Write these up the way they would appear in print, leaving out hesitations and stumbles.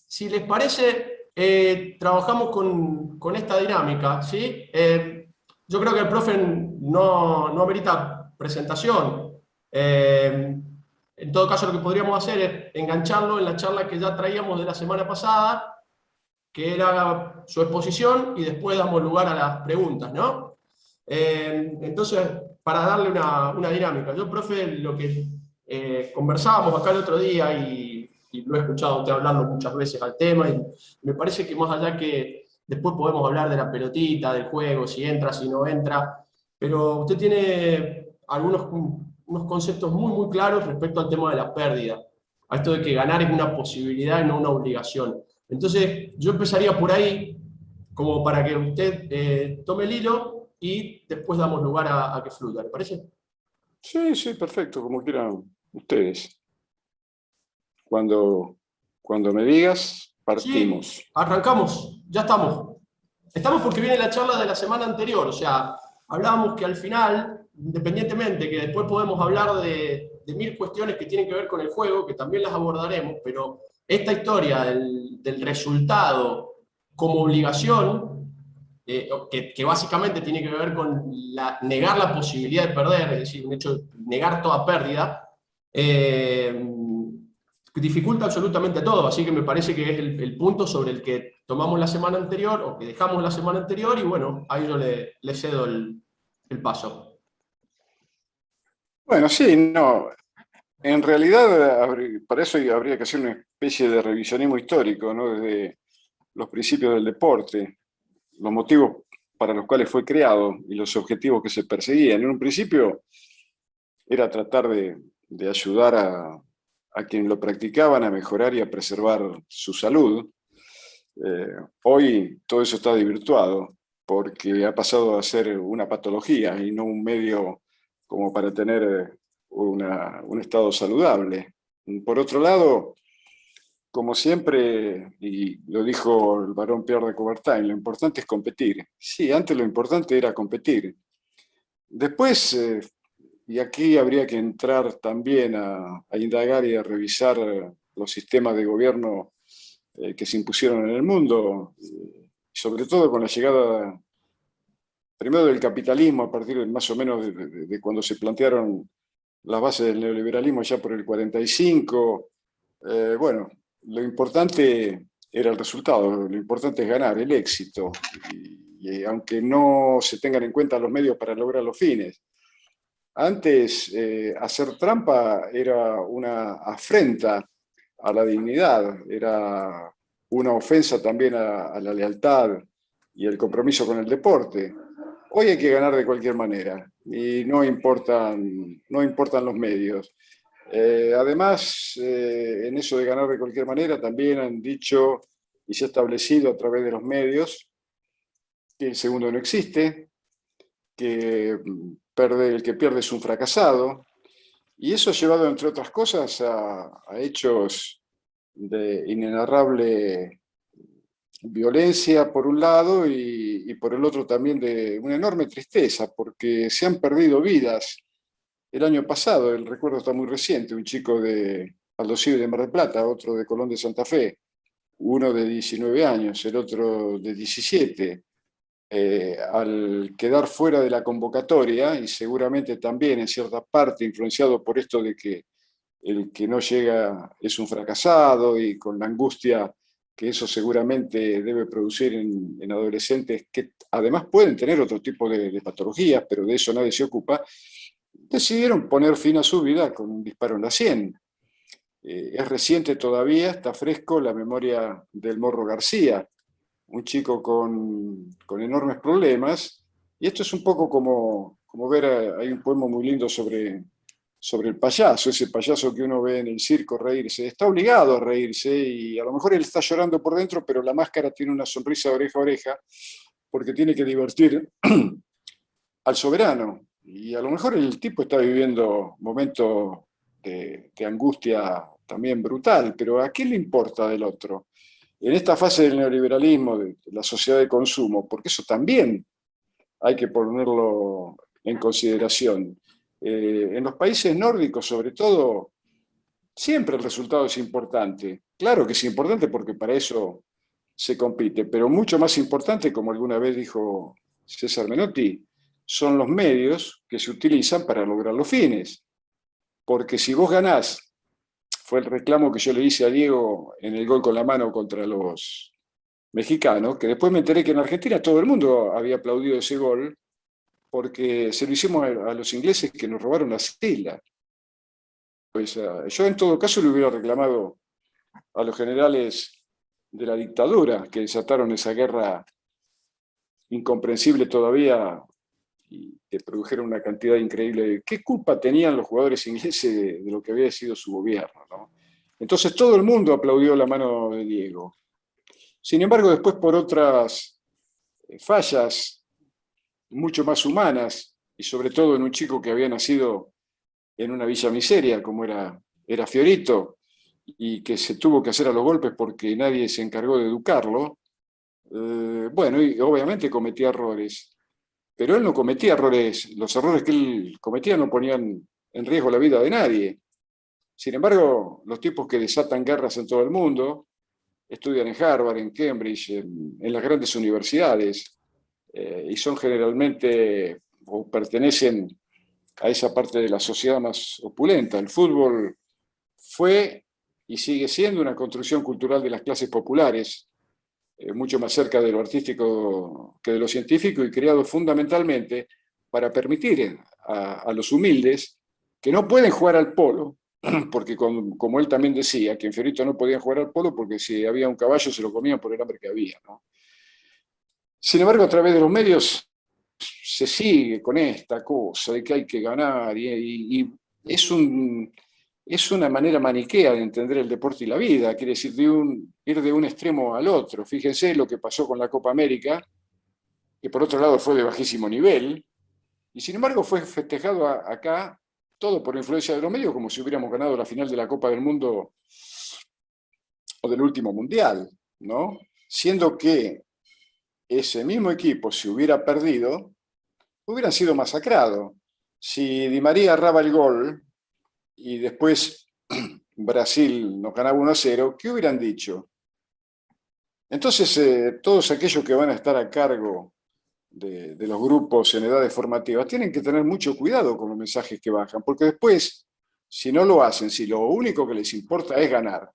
si les parece, trabajamos con esta dinámica, ¿sí? Yo creo que el profe no amerita presentación. En todo caso, lo que podríamos hacer es engancharlo en la charla que ya traíamos de la semana pasada, que era su exposición, y después damos lugar a las preguntas, ¿no? Entonces, para darle una dinámica, yo, profe, lo que conversábamos acá el otro día, y lo he escuchado a usted hablando muchas veces al tema, y me parece que más allá que después podemos hablar de la pelotita, del juego, si entra, si no entra, pero usted tiene unos conceptos muy claros respecto al tema de la pérdida, a esto de que ganar es una posibilidad y no una obligación. Entonces, yo empezaría por ahí, como para que usted tome el hilo y después damos lugar a que fluya, ¿le parece? Sí, sí, perfecto, como quieran ustedes. Cuando me digas, Sí, partimos. arrancamos, ya estamos. Estamos porque viene la charla de la semana anterior, o sea, hablábamos que al final, independientemente, que después podemos hablar de mil cuestiones que tienen que ver con el juego, que también las abordaremos, pero esta historia del resultado como obligación, que básicamente tiene que ver con negar la posibilidad de perder, es decir, un hecho, negar toda pérdida, dificulta absolutamente todo, así que me parece que es el punto sobre el que tomamos la semana anterior, o que dejamos la semana anterior, y bueno, ahí yo le cedo el paso. Bueno, sí, no. En realidad, para eso habría que hacer una especie de revisionismo histórico, ¿no? Desde los principios del deporte, los motivos para los cuales fue creado y los objetivos que se perseguían. En un principio era tratar de ayudar a quienes lo practicaban a mejorar y a preservar su salud. Hoy todo eso está desvirtuado porque ha pasado a ser una patología y no un medio como para tener un estado saludable. Por otro lado, como siempre, y lo dijo el barón Pierre de Coubertin, lo importante es competir. Sí, antes lo importante era competir. Después, y aquí habría que entrar también a indagar y a revisar los sistemas de gobierno que se impusieron en el mundo, sobre todo con la llegada primero del capitalismo a partir de más o menos de cuando se plantearon las bases del neoliberalismo ya por el 45. Bueno, lo importante era el resultado, lo importante es ganar, el éxito, y aunque no se tengan en cuenta los medios para lograr los fines. Antes, hacer trampa era una afrenta a la dignidad, era una ofensa también a la lealtad y el compromiso con el deporte. Hoy hay que ganar de cualquier manera y no importan los medios. Además, en eso de ganar de cualquier manera, también han dicho y se ha establecido a través de los medios que el segundo no existe, que el que pierde es un fracasado, y eso ha llevado, entre otras cosas, a hechos de inenarrable violencia por un lado y por el otro también de una enorme tristeza, porque se han perdido vidas. El año pasado, el recuerdo está muy reciente, un chico de Aldosivi de Mar del Plata, otro de Colón de Santa Fe, uno de 19 años, el otro de 17, al quedar fuera de la convocatoria, y seguramente también en cierta parte influenciado por esto de que el que no llega es un fracasado, y con la angustia que eso seguramente debe producir en adolescentes que además pueden tener otro tipo de patologías, pero de eso nadie se ocupa, decidieron poner fin a su vida con un disparo en la sien. Es reciente todavía, está fresco la memoria del Morro García, un chico con enormes problemas, y esto es un poco como ver, hay un poema muy lindo sobre el payaso, ese payaso que uno ve en el circo reírse, está obligado a reírse y a lo mejor él está llorando por dentro, pero la máscara tiene una sonrisa de oreja a oreja porque tiene que divertir al soberano. Y a lo mejor el tipo está viviendo momentos de angustia también brutal, pero ¿a qué le importa del otro? En esta fase del neoliberalismo, de la sociedad de consumo, porque eso también hay que ponerlo en consideración. En los países nórdicos, sobre todo, siempre el resultado es importante. claro que es importante porque para eso se compite, pero mucho más importante, como alguna vez dijo César Menotti, son los medios que se utilizan para lograr los fines. Porque si vos ganás, fue el reclamo que yo le hice a Diego en el gol con la mano contra los mexicanos, que después me enteré que en Argentina todo el mundo había aplaudido ese gol, porque se lo hicimos a los ingleses que nos robaron las islas. Pues yo en todo caso le hubiera reclamado a los generales de la dictadura que desataron esa guerra incomprensible todavía y que produjeron una cantidad increíble de... ¿Qué culpa tenían los jugadores ingleses de lo que había sido su gobierno, ¿no? Entonces todo el mundo aplaudió la mano de Diego. Sin embargo, después por otras fallas mucho más humanas, y sobre todo en un chico que había nacido en una villa miseria, como era Fiorito, y que se tuvo que hacer a los golpes porque nadie se encargó de educarlo, bueno, y obviamente cometía errores, pero él no cometía errores, los errores que él cometía no ponían en riesgo la vida de nadie. Sin embargo, los tipos que desatan guerras en todo el mundo, estudian en Harvard, en Cambridge, en las grandes universidades, y son generalmente, o pertenecen a esa parte de la sociedad más opulenta. El fútbol fue y sigue siendo una construcción cultural de las clases populares, mucho más cerca de lo artístico que de lo científico, y creado fundamentalmente para permitir a los humildes que no pueden jugar al polo, porque como él también decía, que en Fiorito no podían jugar al polo porque si había un caballo se lo comían por el hambre que había, ¿no? Sin embargo, a través de los medios se sigue con esta cosa de que hay que ganar y es una manera maniquea de entender el deporte y la vida, quiere decir, ir de un extremo al otro. Fíjense lo que pasó con la Copa América, que por otro lado fue de bajísimo nivel, y sin embargo fue festejado acá todo por influencia de los medios, como si hubiéramos ganado la final de la Copa del Mundo o del último Mundial, ¿no? Siendo que ese mismo equipo, si hubiera perdido, hubieran sido masacrados. Si Di María erraba el gol y después Brasil nos ganaba 1-0, ¿qué hubieran dicho? Entonces, todos aquellos que van a estar a cargo de los grupos en edades formativas tienen que tener mucho cuidado con los mensajes que bajan, porque después, si no lo hacen, si lo único que les importa es ganar,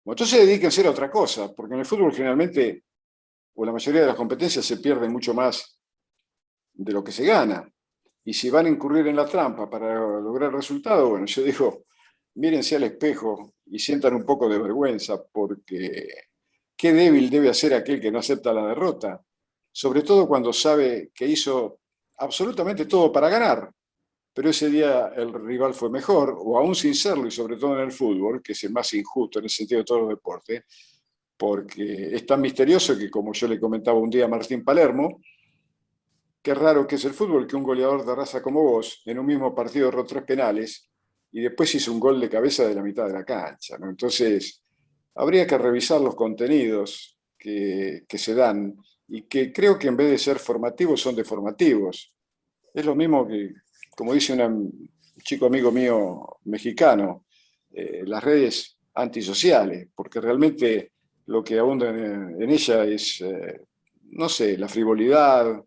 entonces dedíquense a otra cosa, porque en el fútbol generalmente, o la mayoría de las competencias, se pierde mucho más de lo que se gana. Y si van a incurrir en la trampa para lograr resultados, bueno, yo digo, mírense al espejo y sientan un poco de vergüenza, porque qué débil debe ser aquel que no acepta la derrota, sobre todo cuando sabe que hizo absolutamente todo para ganar, pero ese día el rival fue mejor, o aún sin serlo, y sobre todo en el fútbol, que es el más injusto en el sentido de todos los deportes, porque es tan misterioso que, como yo le comentaba un día a Martín Palermo, qué raro que es el fútbol que un goleador de raza como vos, en un mismo partido erró 3 penales y después hizo un gol de cabeza de la mitad de la cancha, ¿no? Entonces, habría que revisar los contenidos que se dan y que creo que en vez de ser formativos son deformativos. Es lo mismo que, como dice un chico amigo mío mexicano, las redes antisociales, porque realmente lo que abunda en ella es, no sé, la frivolidad,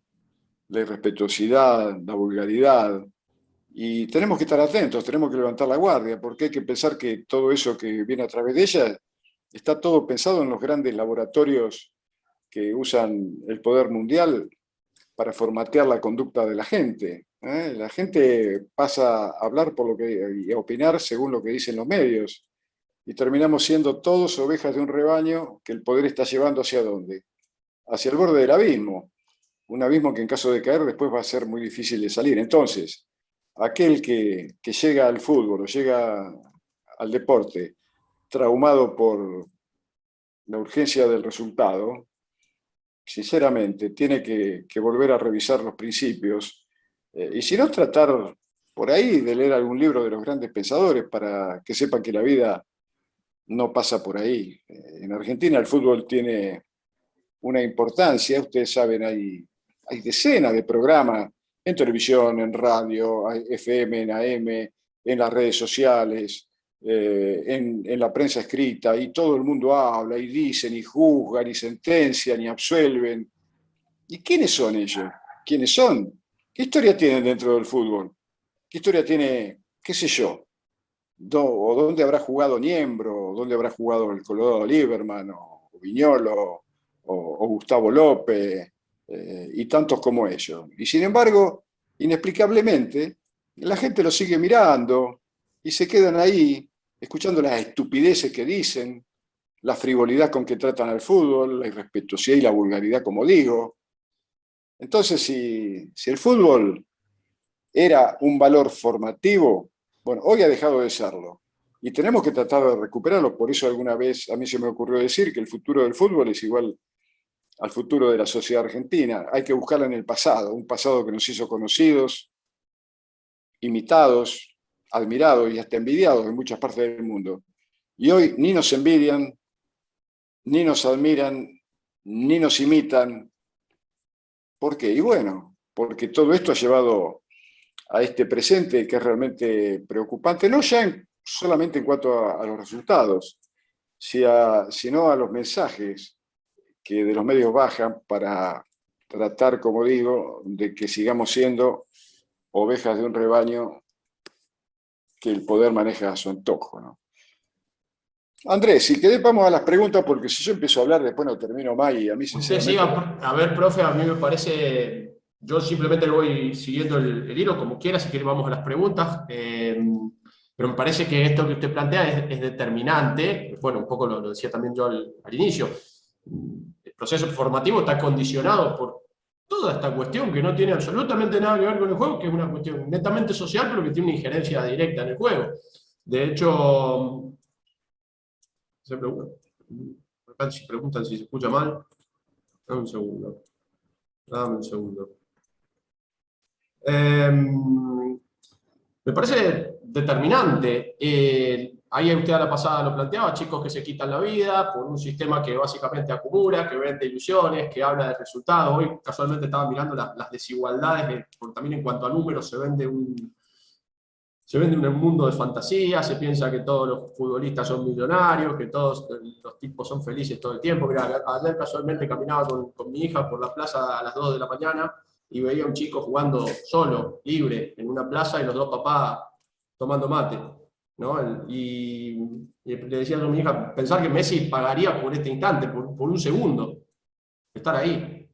la irrespetuosidad, la vulgaridad. Y tenemos que estar atentos, tenemos que levantar la guardia, porque hay que pensar que todo eso que viene a través de ella está todo pensado en los grandes laboratorios que usan el poder mundial para formatear la conducta de la gente, ¿eh? La gente pasa a hablar por lo que, y a opinar según lo que dicen los medios, y terminamos siendo todos ovejas de un rebaño que el poder está llevando hacia dónde, hacia el borde del abismo, un abismo que en caso de caer después va a ser muy difícil de salir. Entonces, aquel que llega al fútbol o llega al deporte traumado por la urgencia del resultado, sinceramente, tiene que volver a revisar los principios y si no, tratar por ahí de leer algún libro de los grandes pensadores para que sepan que la vida no pasa por ahí. En Argentina el fútbol tiene una importancia, ustedes saben, hay decenas de programas en televisión, en radio, FM, en AM, en las redes sociales, en la prensa escrita, y todo el mundo habla, y dicen, y juzgan, y sentencian, y absuelven. ¿Y quiénes son ellos? ¿Quiénes son? ¿Qué historia tienen dentro del fútbol? ¿Qué historia tiene, qué sé yo? ¿O dónde habrá jugado Niembro? ¿Dónde habrá jugado el Colorado Lieberman? ¿O Viñolo? ¿O Gustavo López? Y tantos como ellos. Y sin embargo, inexplicablemente, la gente los sigue mirando y se quedan ahí, escuchando las estupideces que dicen, la frivolidad con que tratan al fútbol, la irrespetuosidad y la vulgaridad, como digo. Entonces, si el fútbol era un valor formativo, bueno, hoy ha dejado de serlo. Y tenemos que tratar de recuperarlo. Por eso alguna vez a mí se me ocurrió decir que el futuro del fútbol es igual al futuro de la sociedad argentina. Hay que buscarla en el pasado, un pasado que nos hizo conocidos, imitados, admirados y hasta envidiados en muchas partes del mundo. Y hoy ni nos envidian, ni nos admiran, ni nos imitan. ¿Por qué? Y bueno, porque todo esto ha llevado a este presente que es realmente preocupante, no ya solamente en cuanto a los resultados, sino a los mensajes que de los medios bajan para tratar, como digo, de que sigamos siendo ovejas de un rebaño que el poder maneja a su antojo, ¿no? Andrés, si querés vamos a las preguntas, porque si yo empiezo a hablar después no termino más y a mí Usted sinceramente... siga, a ver, profe, a mí me parece, yo simplemente lo voy siguiendo el hilo como quiera, si quiere vamos a las preguntas, pero me parece que esto que usted plantea es determinante, bueno, un poco lo decía también yo al inicio, el proceso formativo está condicionado por toda esta cuestión que no tiene absolutamente nada que ver con el juego, que es una cuestión netamente social, pero que tiene una injerencia directa en el juego. De hecho, se preguntan si se escucha mal. Dame un segundo. Dame un segundo. Me parece determinante. Ahí usted a la pasada lo planteaba, chicos que se quitan la vida por un sistema que básicamente acumula, que vende ilusiones, que habla de resultados. Hoy casualmente estaba mirando las desigualdades, también en cuanto a números se vende un mundo de fantasía, se piensa que todos los futbolistas son millonarios, que todos los tipos son felices todo el tiempo. Mira, ayer casualmente caminaba con mi hija por la plaza a las 2 de la mañana y veía a un chico jugando solo, libre, en una plaza y los dos papás tomando mate, ¿no? Y le decía a mi hija, pensar que Messi pagaría por este instante, por un segundo, estar ahí.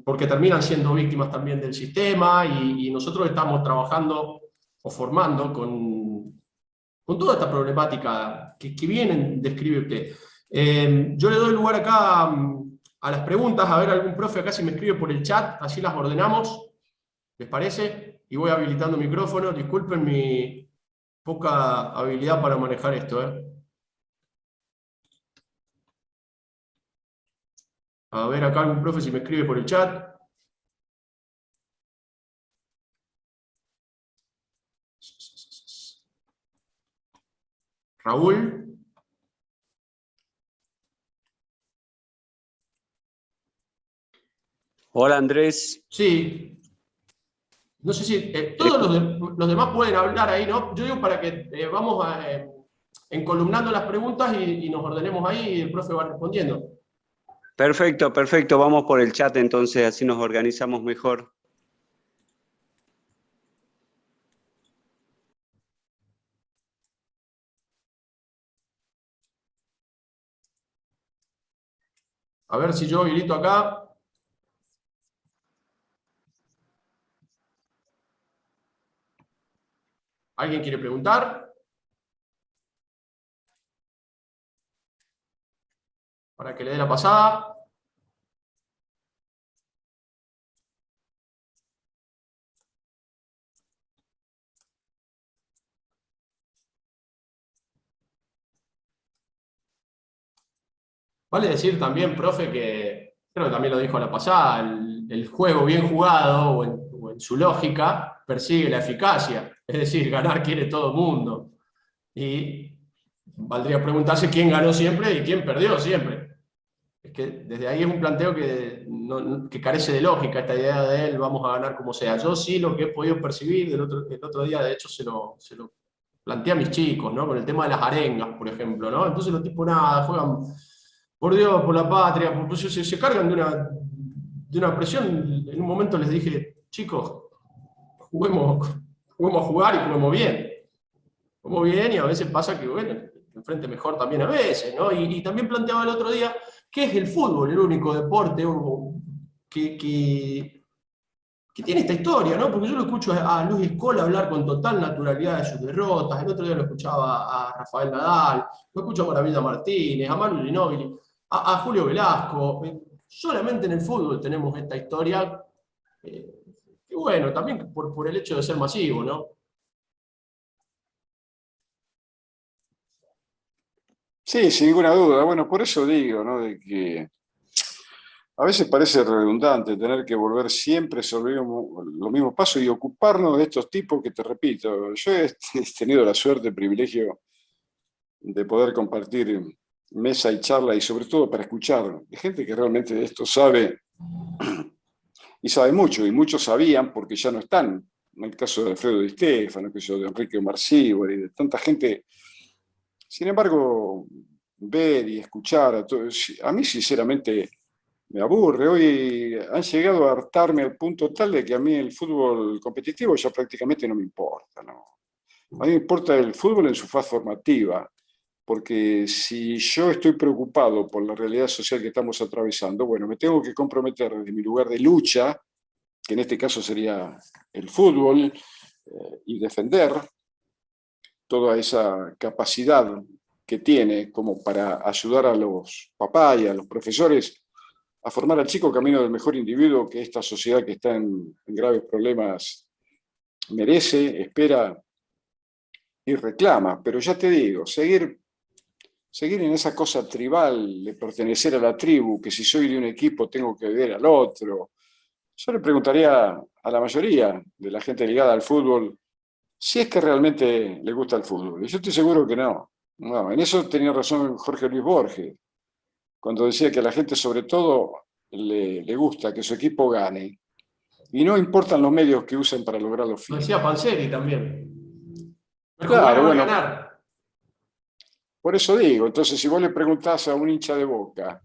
Porque terminan siendo víctimas también del sistema y nosotros estamos trabajando o formando con toda esta problemática que bien describe usted. Yo le doy lugar acá a las preguntas, a ver algún profe acá si me escribe por el chat, así las ordenamos, ¿les parece? Y voy habilitando micrófono, disculpen mi poca habilidad para manejar esto, ¿eh? A ver acá algún profe si me escribe por el chat. Raúl. Hola Andrés. Sí. No sé si todos los demás pueden hablar ahí, ¿no? Yo digo para que vamos encolumnando las preguntas y nos ordenemos ahí y el profe va respondiendo. Perfecto, perfecto. Vamos por el chat entonces, así nos organizamos mejor. A ver si yo habilito acá. ¿Alguien quiere preguntar? Para que le dé la pasada. Vale decir también, profe, que creo que también lo dijo a la pasada, el juego bien jugado o en su lógica persigue la eficacia. Es decir, ganar quiere todo el mundo. Y valdría preguntarse quién ganó siempre y quién perdió siempre. Es que desde ahí es un planteo que carece de lógica, esta idea de él, vamos a ganar como sea. Yo sí lo que he podido percibir el otro día, de hecho se lo planteé a mis chicos, ¿no? Con el tema de las arengas, por ejemplo, ¿no? Entonces los tipos nada, juegan por Dios, por la patria, pues se cargan de una presión. En un momento les dije, chicos, juguemos a jugar y juguemos bien. Juguemos bien y a veces pasa que, bueno, enfrente mejor también a veces, ¿no? Y también planteaba el otro día, ¿qué es el fútbol? El único deporte que tiene esta historia, ¿no? Porque yo lo escucho a Luis Scola hablar con total naturalidad de sus derrotas, el otro día lo escuchaba a Rafael Nadal, lo escucho a Maravilla Martínez, a Manu Ginóbili, a Julio Velasco. Solamente en el fútbol tenemos esta historia, que bueno, también por el hecho de ser masivo, ¿no? Sí, sin ninguna duda. Bueno, por eso digo, ¿no? De que a veces parece redundante tener que volver siempre sobre los mismos pasos y ocuparnos de estos tipos que te repito. Yo he tenido la suerte, el privilegio de poder compartir mesa y charla y sobre todo para escuchar de gente que realmente de esto sabe y sabe mucho, y muchos sabían porque ya no están. En el caso de Alfredo Di Stéfano, de Enrique Marcíbor y de tanta gente. Sin embargo, ver y escuchar a mí sinceramente me aburre. Hoy han llegado a hartarme al punto tal de que a mí el fútbol competitivo ya prácticamente no me importa, ¿no? A mí me importa el fútbol en su fase formativa, porque si yo estoy preocupado por la realidad social que estamos atravesando, bueno, me tengo que comprometer desde mi lugar de lucha, que en este caso sería el fútbol, y defender toda esa capacidad que tiene como para ayudar a los papás y a los profesores a formar al chico camino del mejor individuo que esta sociedad que está en graves problemas merece, espera y reclama. Pero ya te digo, seguir en esa cosa tribal de pertenecer a la tribu, que si soy de un equipo tengo que ver al otro. Yo le preguntaría a la mayoría de la gente ligada al fútbol si es que realmente le gusta el fútbol. Y yo estoy seguro que no. No, en eso tenía razón Jorge Luis Borges, cuando decía que a la gente sobre todo le gusta que su equipo gane. Y no importan los medios que usen para lograr los Lo fines. decía Panseri también. El jugar Claro, no es bueno, ganar. por eso digo, entonces si vos le preguntás a un hincha de Boca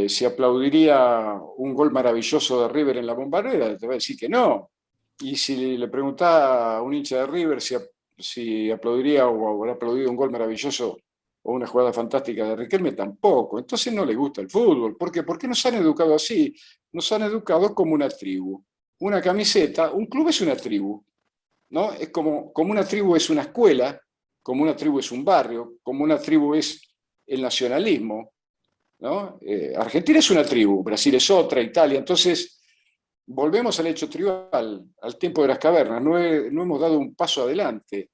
si aplaudiría un gol maravilloso de River en la Bombonera, te va a decir que no. Y si le preguntás a un hincha de River si aplaudiría o habrá aplaudido un gol maravilloso o una jugada fantástica de Riquelme, tampoco. Entonces no le gusta el fútbol. ¿Por qué? Porque nos han educado así. Nos han educado como una tribu. Una camiseta, un club es una tribu, ¿no? Es como una tribu es una escuela, como una tribu es un barrio, como una tribu es el nacionalismo, ¿no? Argentina es una tribu, Brasil es otra, Italia. Entonces, volvemos al hecho tribal, al tiempo de las cavernas. No hemos dado un paso adelante.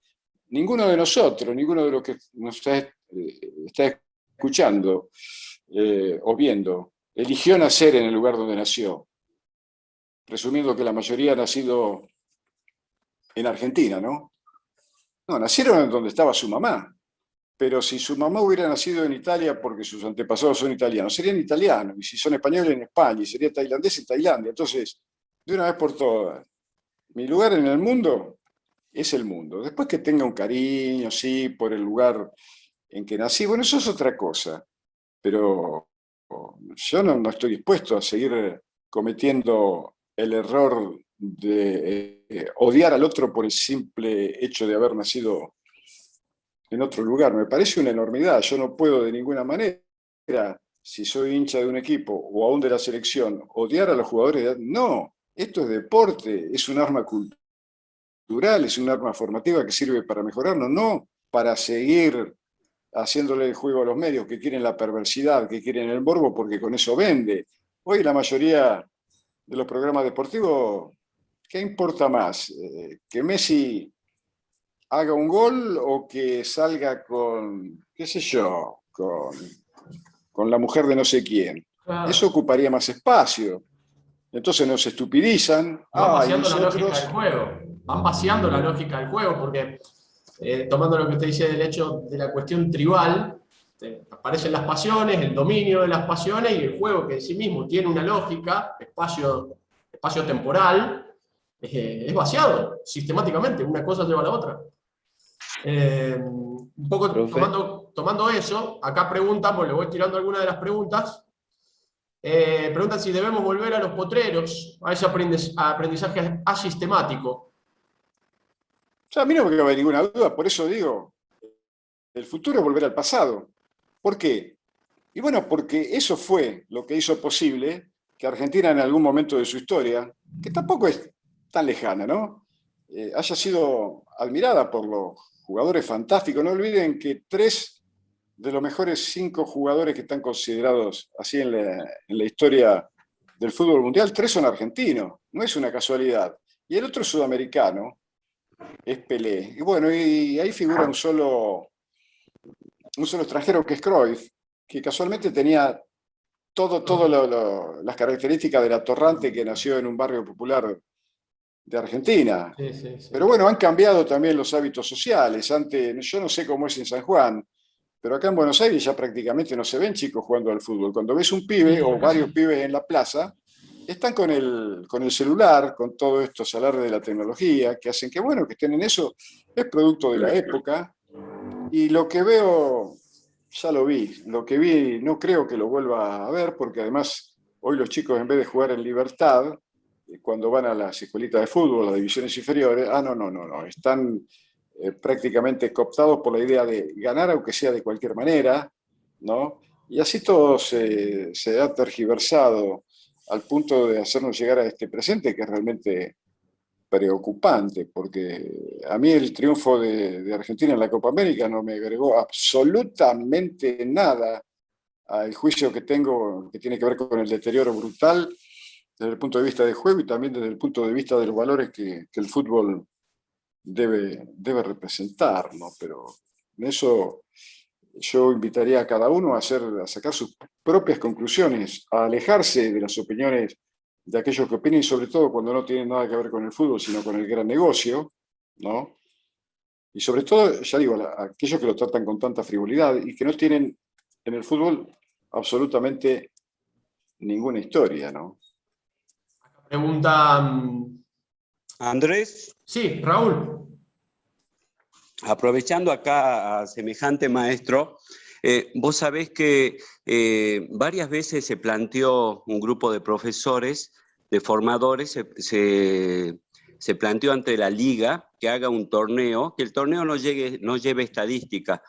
Ninguno de nosotros, ninguno de los que nos está escuchando o viendo, eligió nacer en el lugar donde nació, presumiendo que la mayoría ha nacido en Argentina, ¿no? No, nacieron en donde estaba su mamá. Pero si su mamá hubiera nacido en Italia porque sus antepasados son italianos, serían italianos, y si son españoles en España, y sería tailandés en Tailandia. Entonces, de una vez por todas, mi lugar en el mundo es el mundo. Después que tenga un cariño, sí, por el lugar en que nací, bueno, eso es otra cosa. Pero yo no estoy dispuesto a seguir cometiendo el error de odiar al otro por el simple hecho de haber nacido en otro lugar. Me parece una enormidad. Yo no puedo de ninguna manera, si soy hincha de un equipo o aún de la selección, odiar a los jugadores. No, esto es deporte, es un arma cultural, es un arma formativa que sirve para mejorarnos, no para seguir haciéndole el juego a los medios que quieren la perversidad, que quieren el morbo, porque con eso vende. Hoy la mayoría de los programas deportivos, ¿qué importa más? ¿Que Messi haga un gol o que salga con, qué sé yo, con la mujer de no sé quién? Eso Claro. ocuparía más espacio. Entonces nos estupidizan. Y van Y vaciando la lógica del nosotros... juego. Van vaciando la lógica del juego porque, tomando lo que usted dice del hecho de la cuestión tribal, aparecen las pasiones, el dominio de las pasiones y el juego que en sí mismo tiene una lógica, espacio temporal, es vaciado sistemáticamente. Una cosa lleva a la otra. Un poco Profe. tomando eso, acá preguntamos, le voy tirando algunas de las preguntas. Preguntan si debemos volver a los potreros, a ese aprendizaje asistemático. O sea, a mí no me cabe ninguna duda, por eso digo, el futuro es volver al pasado. ¿Por qué? Y bueno, porque eso fue lo que hizo posible que Argentina en algún momento de su historia, que tampoco es tan lejana, ¿no? Haya sido admirada por los jugadores fantásticos. No olviden que 3 de los mejores 5 jugadores que están considerados así en la historia del fútbol mundial, 3 son argentinos, no es una casualidad. Y el otro sudamericano es Pelé. Y bueno, y ahí figura un solo extranjero que es Cruyff, que casualmente tenía todas las características del atorrante que nació en un barrio popular de Argentina. Sí, sí, sí. Pero bueno, han cambiado también los hábitos sociales. Antes, yo no sé cómo es en San Juan, pero acá en Buenos Aires ya prácticamente no se ven chicos jugando al fútbol. Cuando ves un pibe Sí, o acá varios sí. pibes en la plaza, están con el celular, con todo esto alarde de la tecnología, que hacen que, bueno, que estén en eso, es producto de la época. Y lo que veo, ya lo vi, lo que vi no creo que lo vuelva a ver, porque además hoy los chicos en vez de jugar en libertad, cuando van a las escuelitas de fútbol, a las divisiones inferiores, no, están prácticamente cooptados por la idea de ganar aunque sea de cualquier manera, ¿no? Y así todo se ha tergiversado al punto de hacernos llegar a este presente que es realmente preocupante, porque a mí el triunfo de Argentina en la Copa América no me agregó absolutamente nada al juicio que tengo, que tiene que ver con el deterioro brutal desde el punto de vista del juego y también desde el punto de vista de los valores que el fútbol debe representar, ¿no? Pero en eso yo invitaría a cada uno a sacar sus propias conclusiones, a alejarse de las opiniones de aquellos que opinen, sobre todo cuando no tienen nada que ver con el fútbol, sino con el gran negocio, ¿no? Y sobre todo, ya digo, aquellos que lo tratan con tanta frivolidad y que no tienen en el fútbol absolutamente ninguna historia, ¿no? Pregunta, Andrés, sí, Raúl. aprovechando acá a semejante maestro, vos sabés que varias veces se planteó un grupo de profesores, de formadores, se planteó ante la liga que haga un torneo, que el torneo no lleve estadística,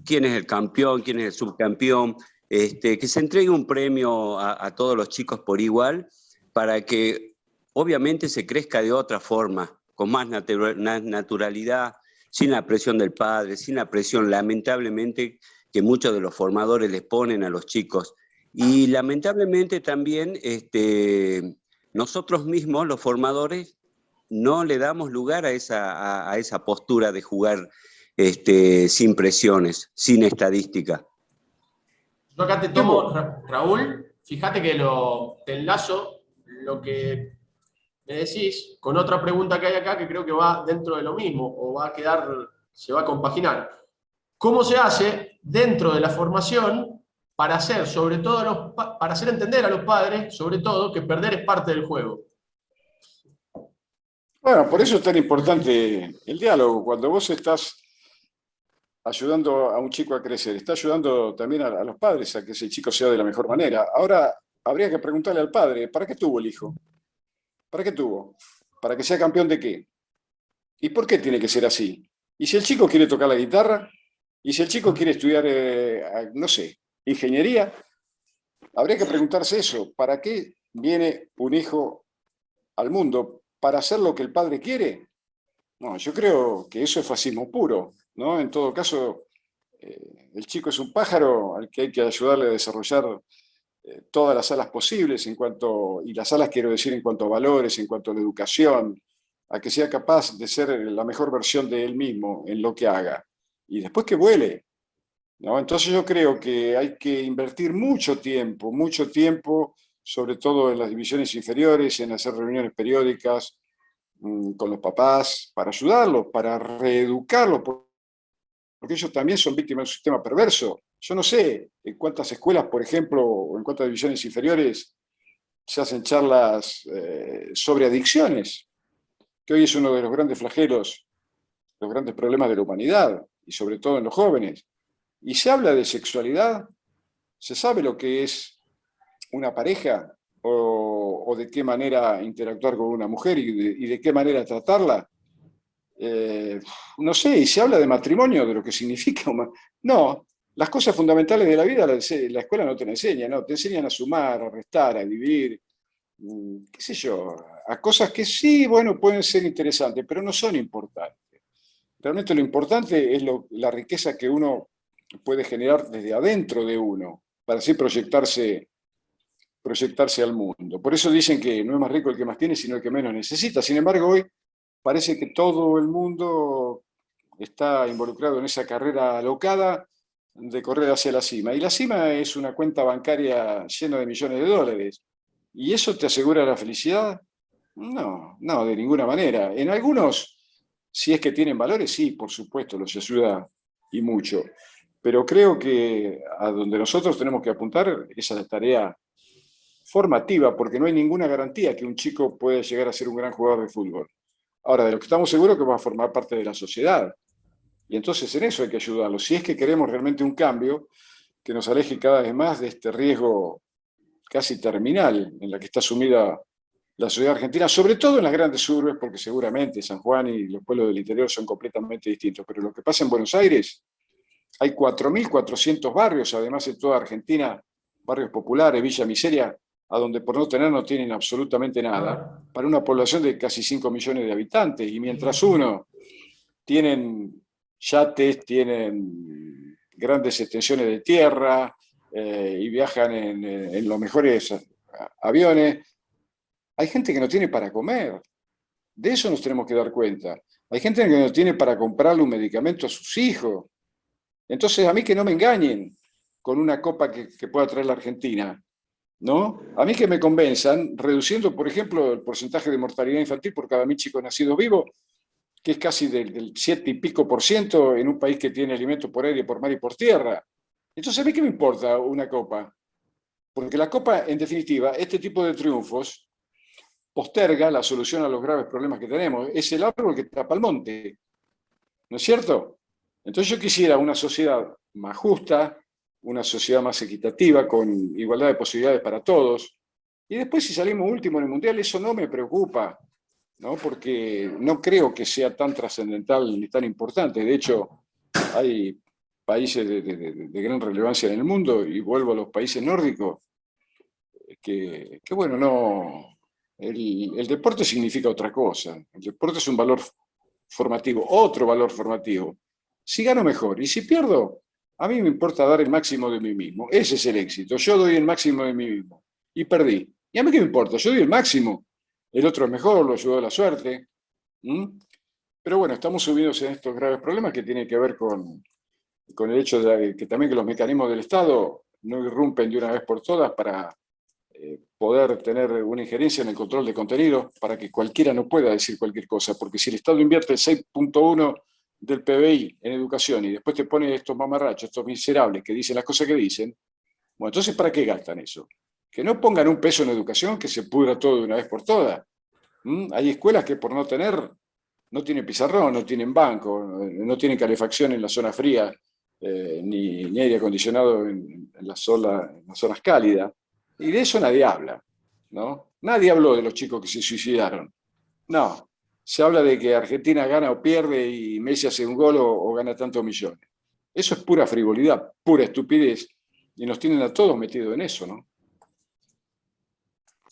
quién es el campeón, quién es el subcampeón, que se entregue un premio a todos los chicos por igual, para que obviamente se crezca de otra forma, con más naturalidad, sin la presión del padre, sin la presión, lamentablemente, que muchos de los formadores les ponen a los chicos. Y lamentablemente también nosotros mismos, los formadores, no le damos lugar a esa postura de jugar sin presiones, sin estadística. Yo acá te ¿Qué tomo, hubo? Raúl, fíjate que te enlazo lo que me decís con otra pregunta que hay acá que creo que va dentro de lo mismo o va a quedar, se va a compaginar. ¿Cómo se hace dentro de la formación para hacer, sobre todo para hacer entender a los padres, sobre todo, que perder es parte del juego? Bueno, por eso es tan importante el diálogo. Cuando vos estás ayudando a un chico a crecer, está ayudando también a los padres a que ese chico sea de la mejor manera. Ahora, habría que preguntarle al padre, ¿para qué tuvo el hijo? ¿Para qué tuvo? ¿Para que sea campeón de qué? ¿Y por qué tiene que ser así? ¿Y si el chico quiere tocar la guitarra? ¿Y si el chico quiere estudiar, no sé, ingeniería? Habría que preguntarse eso. ¿Para qué viene un hijo al mundo? ¿Para hacer lo que el padre quiere? No, yo creo que eso es fascismo puro, ¿no? En todo caso, el chico es un pájaro al que hay que ayudarle a desarrollar todas las alas posibles y las alas quiero decir en cuanto a valores, en cuanto a la educación, a que sea capaz de ser la mejor versión de él mismo en lo que haga. Y después que vuele, ¿no? Entonces yo creo que hay que invertir mucho tiempo, sobre todo en las divisiones inferiores, en hacer reuniones periódicas con los papás, para ayudarlos, para reeducarlos, porque ellos también son víctimas de un sistema perverso. Yo no sé en cuántas escuelas, por ejemplo, o en cuántas divisiones inferiores se hacen charlas sobre adicciones, que hoy es uno de los grandes flagelos los grandes problemas de la humanidad, y sobre todo en los jóvenes. Y se habla de sexualidad, se sabe lo que es una pareja, o de qué manera interactuar con una mujer y de qué manera tratarla. No sé, y se habla de matrimonio, de lo que significa. No, las cosas fundamentales de la vida la escuela no te la enseña, no, te enseñan a sumar, a restar, a dividir, qué sé yo, a cosas que sí, bueno, pueden ser interesantes, pero no son importantes. Realmente lo importante es la riqueza que uno puede generar desde adentro de uno, para así proyectarse al mundo. Por eso dicen que no es más rico el que más tiene, sino el que menos necesita. Sin embargo, hoy parece que todo el mundo está involucrado en esa carrera alocada de correr hacia la cima. Y la cima es una cuenta bancaria llena de millones de dólares. ¿Y eso te asegura la felicidad? No, no, de ninguna manera. En algunos, si es que tienen valores, sí, por supuesto, los ayuda y mucho. Pero creo que a donde nosotros tenemos que apuntar es a la tarea formativa, porque no hay ninguna garantía que un chico pueda llegar a ser un gran jugador de fútbol. Ahora, de lo que estamos seguros es que va a formar parte de la sociedad. Y entonces en eso hay que ayudarlo. Si es que queremos realmente un cambio que nos aleje cada vez más de este riesgo casi terminal en la que está sumida la sociedad argentina, sobre todo en las grandes urbes, porque seguramente San Juan y los pueblos del interior son completamente distintos. Pero lo que pasa en Buenos Aires, hay 4.400 barrios, además en toda Argentina, barrios populares, Villa Miseria, a donde por no tener no tienen absolutamente nada, Ah, para una población de casi 5 millones de habitantes. Y mientras uno tienen yates, tienen grandes extensiones de tierra, y viajan en los mejores aviones, hay gente que no tiene para comer. De eso nos tenemos que dar cuenta. Hay gente que no tiene para comprarle un medicamento a sus hijos. Entonces, a mí que no me engañen con una copa que pueda traer la Argentina, ¿no? A mí que me convenzan, reduciendo, por ejemplo, el porcentaje de mortalidad infantil por cada 1.000 chicos nacidos vivos, que es casi del 7 y pico por ciento en un país que tiene alimentos por aire, por mar y por tierra. Entonces, ¿a mí qué me importa una copa? Porque la copa, en definitiva, este tipo de triunfos posterga la solución a los graves problemas que tenemos. Es el árbol que tapa el monte, ¿no es cierto? Entonces yo quisiera una sociedad más justa, una sociedad más equitativa, con igualdad de posibilidades para todos. Y después, si salimos último en el Mundial, eso no me preocupa, ¿no? Porque no creo que sea tan trascendental ni tan importante. De hecho, hay países de gran relevancia en el mundo, y vuelvo a los países nórdicos, que bueno, no, el deporte significa otra cosa. El deporte es un valor formativo, otro valor formativo. Si gano, mejor. Y si pierdo, a mí me importa dar el máximo de mí mismo. Ese es el éxito. Yo doy el máximo de mí mismo. Y perdí. ¿Y a mí qué me importa? Yo doy el máximo. El otro es mejor, lo ayudó a la suerte. ¿Mm? Pero bueno, estamos subidos en estos graves problemas que tienen que ver con el hecho de que también que los mecanismos del Estado no irrumpen de una vez por todas para poder tener una injerencia en el control de contenido, para que cualquiera no pueda decir cualquier cosa, porque si el Estado invierte el 6.1 del PBI en educación y después te pone estos mamarrachos, estos miserables que dicen las cosas que dicen, bueno, entonces ¿para qué gastan eso? Que no pongan un peso en educación, que se pudra todo de una vez por todas. Hay escuelas que por no tener, no tienen pizarrón, no tienen banco, no tienen calefacción en la zona fría, ni aire acondicionado en las zonas cálidas. Y de eso nadie habla, ¿no? Nadie habló de los chicos que se suicidaron. No, se habla de que Argentina gana o pierde y Messi hace un gol o gana tantos millones. Eso es pura frivolidad, pura estupidez, y nos tienen a todos metidos en eso, ¿no?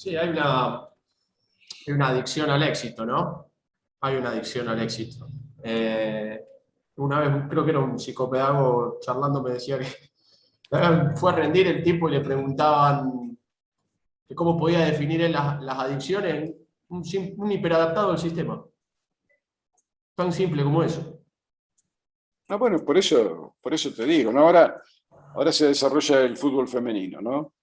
sí, hay una adicción al éxito, ¿no? Hay una adicción al éxito. Una vez, creo que era un psicopedagogo charlando, me decía que fue a rendir el tipo y le preguntaban que cómo podía definir él las adicciones, un hiperadaptado del sistema. Tan simple como eso. No, bueno, por eso te digo, ¿no? Ahora se desarrolla el fútbol femenino, ¿no?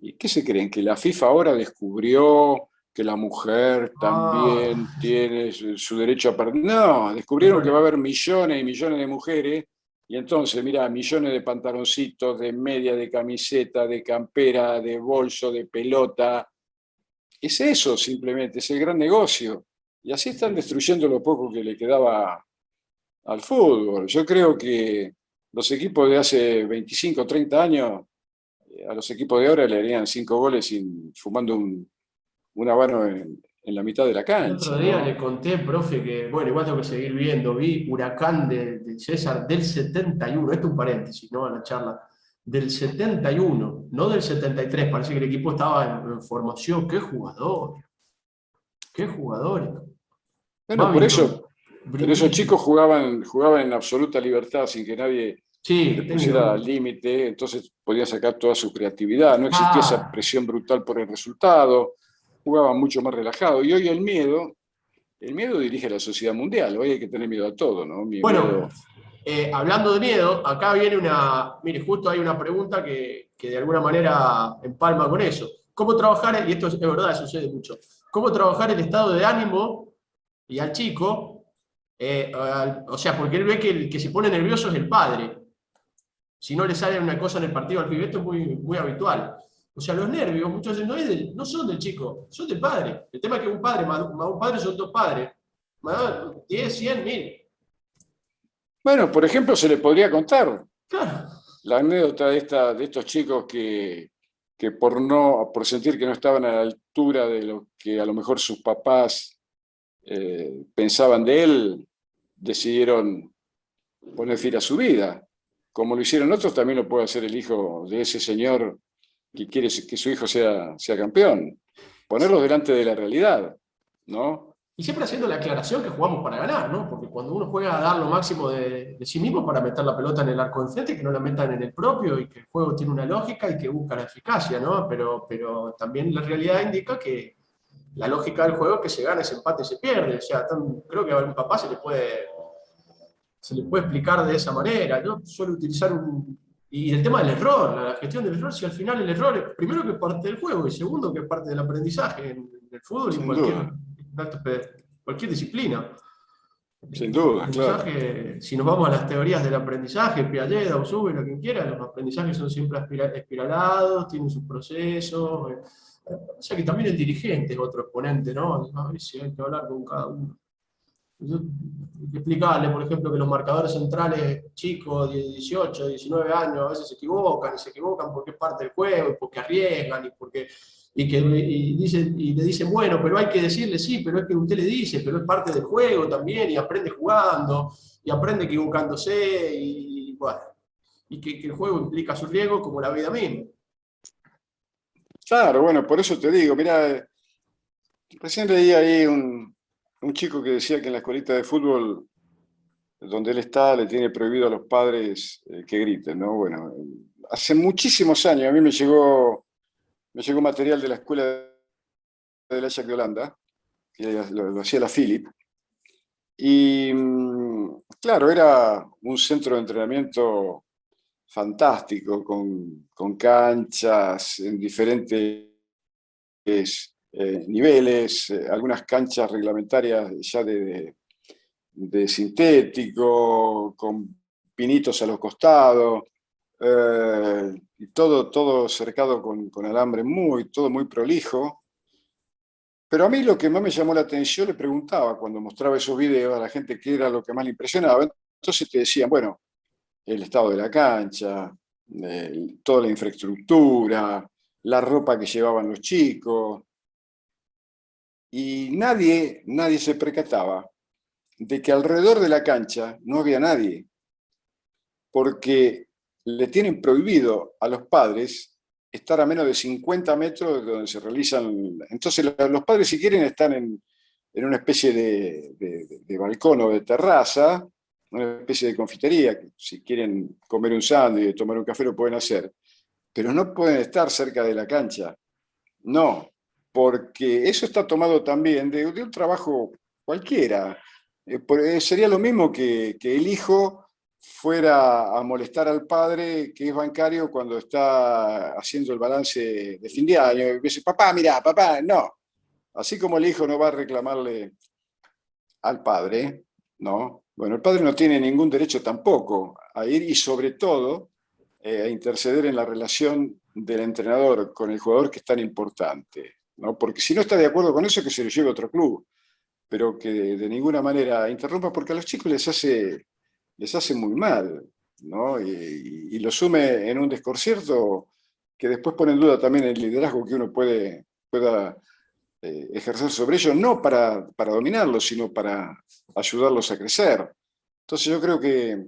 ¿Y qué se creen? ¿Que la FIFA ahora descubrió que la mujer Ah, también tiene su derecho a perder? No, descubrieron que va a haber millones y millones de mujeres, y entonces, mira, millones de pantaloncitos, de media, de camiseta, de campera, de bolso, de pelota. Es eso simplemente, es el gran negocio. Y así están destruyendo lo poco que le quedaba al fútbol. Yo creo que los equipos de hace 25 o 30 años, a los equipos de ahora le harían 5 goles fumando un habano en la mitad de la El otro cancha, día le ¿no? conté, profe, que, bueno, igual tengo que seguir viendo, vi Huracán de César del 71, esto es un paréntesis, ¿no? A la charla, del 71, no del 73, parece que el equipo estaba en formación, qué jugadores, Bueno, Babington, pero esos Brindisi, chicos jugaban en absoluta libertad sin que nadie le sí, pusiera técnico, límite, entonces podían sacar toda su creatividad, no existía esa ah, presión brutal por el resultado, jugaban mucho más relajado. Y hoy el miedo dirige a la sociedad mundial, hoy hay que tener miedo a todo, ¿no? bueno, Miedo. hablando de miedo, acá viene mire, justo hay una pregunta que de alguna manera empalma con eso. ¿Cómo trabajar, y esto es verdad, sucede mucho, cómo trabajar el estado de ánimo y al chico, o sea, porque él ve que el que se pone nervioso es el padre. Si no le sale una cosa en el partido al pibe, esto es muy habitual. O sea, los nervios muchas veces no son del chico, son del padre. El tema es que un padre más un padre son dos padres. Más 10, 100, 1000. Bueno, por ejemplo, se le podría contar Claro. la anécdota de estos chicos que por sentir que no estaban a la altura de lo que a lo mejor sus papás pensaban de él, decidieron poner fin a su vida. Como lo hicieron otros, también lo puede hacer el hijo de ese señor que quiere que su hijo sea campeón. Ponerlo delante de la realidad, ¿no? Y siempre haciendo la aclaración que jugamos para ganar, ¿no? Porque cuando uno juega a dar lo máximo de sí mismo para meter la pelota en el arco enfrente, que no la metan en el propio y que el juego tiene una lógica y que busca la eficacia, ¿no? Pero también la realidad indica que la lógica del juego es que se gana, se empate y se pierde. O sea, creo que a un papá se le puede explicar de esa manera. Yo suelo utilizar Y el tema del error, la gestión del error, si al final el error es primero que es parte del juego y segundo que es parte del aprendizaje en el fútbol y en Sin duda, cualquier disciplina. sin El duda, claro. aprendizaje, si nos vamos a las teorías del aprendizaje, Piaget, Ausubel, lo que quiera, los aprendizajes son siempre espiralados, tienen sus procesos. O sea que también el dirigente es otro exponente, ¿no? A veces hay que hablar con cada uno. Hay que explicarle, por ejemplo, que los marcadores centrales chicos de 18, 19 años a veces y se equivocan porque es parte del juego, y porque arriesgan, y le dicen, bueno, pero hay que decirle sí, pero es que usted le dice, pero es parte del juego también, y aprende jugando, y aprende equivocándose, y bueno, y que el juego implica su riesgo como la vida misma. Claro, bueno, por eso te digo, mira, recién leí ahí un chico que decía que en la escuelita de fútbol donde él está le tiene prohibido a los padres que griten, ¿no? Bueno, hace muchísimos años a mí me llegó material de la escuela del Ajax de Holanda, que lo hacía la Philip, y claro, era un centro de entrenamiento fantástico, con canchas en diferentes niveles, algunas canchas reglamentarias ya de sintético, con pinitos a los costados, y todo cercado con alambre todo muy prolijo. Pero a mí lo que más me llamó la atención, le preguntaba cuando mostraba esos videos a la gente qué era lo que más le impresionaba. Entonces te decían, bueno, el estado de la cancha, toda la infraestructura, la ropa que llevaban los chicos, y nadie se percataba de que alrededor de la cancha no había nadie, porque le tienen prohibido a los padres estar a menos de 50 metros de donde se realizan. Entonces los padres si quieren están en una especie de balcón o de terraza, una especie de confitería, que si quieren comer un sándwich, tomar un café lo pueden hacer, pero no pueden estar cerca de la cancha. No, porque eso está tomado también de un trabajo cualquiera. Sería lo mismo que el hijo fuera a molestar al padre que es bancario cuando está haciendo el balance de fin de año y dice, papá, mira, papá, no. Así como el hijo no va a reclamarle al padre, ¿no? Bueno, el padre no tiene ningún derecho tampoco a ir y sobre todo a interceder en la relación del entrenador con el jugador que es tan importante, ¿no? Porque si no está de acuerdo con eso, que se lo lleve a otro club. pero que de ninguna manera interrumpa, porque a los chicos les hace muy mal, ¿no? Y lo sume en un desconcierto que después pone en duda también el liderazgo que uno pueda ejercer sobre ellos, no para dominarlos, sino para ayudarlos a crecer. Entonces yo creo que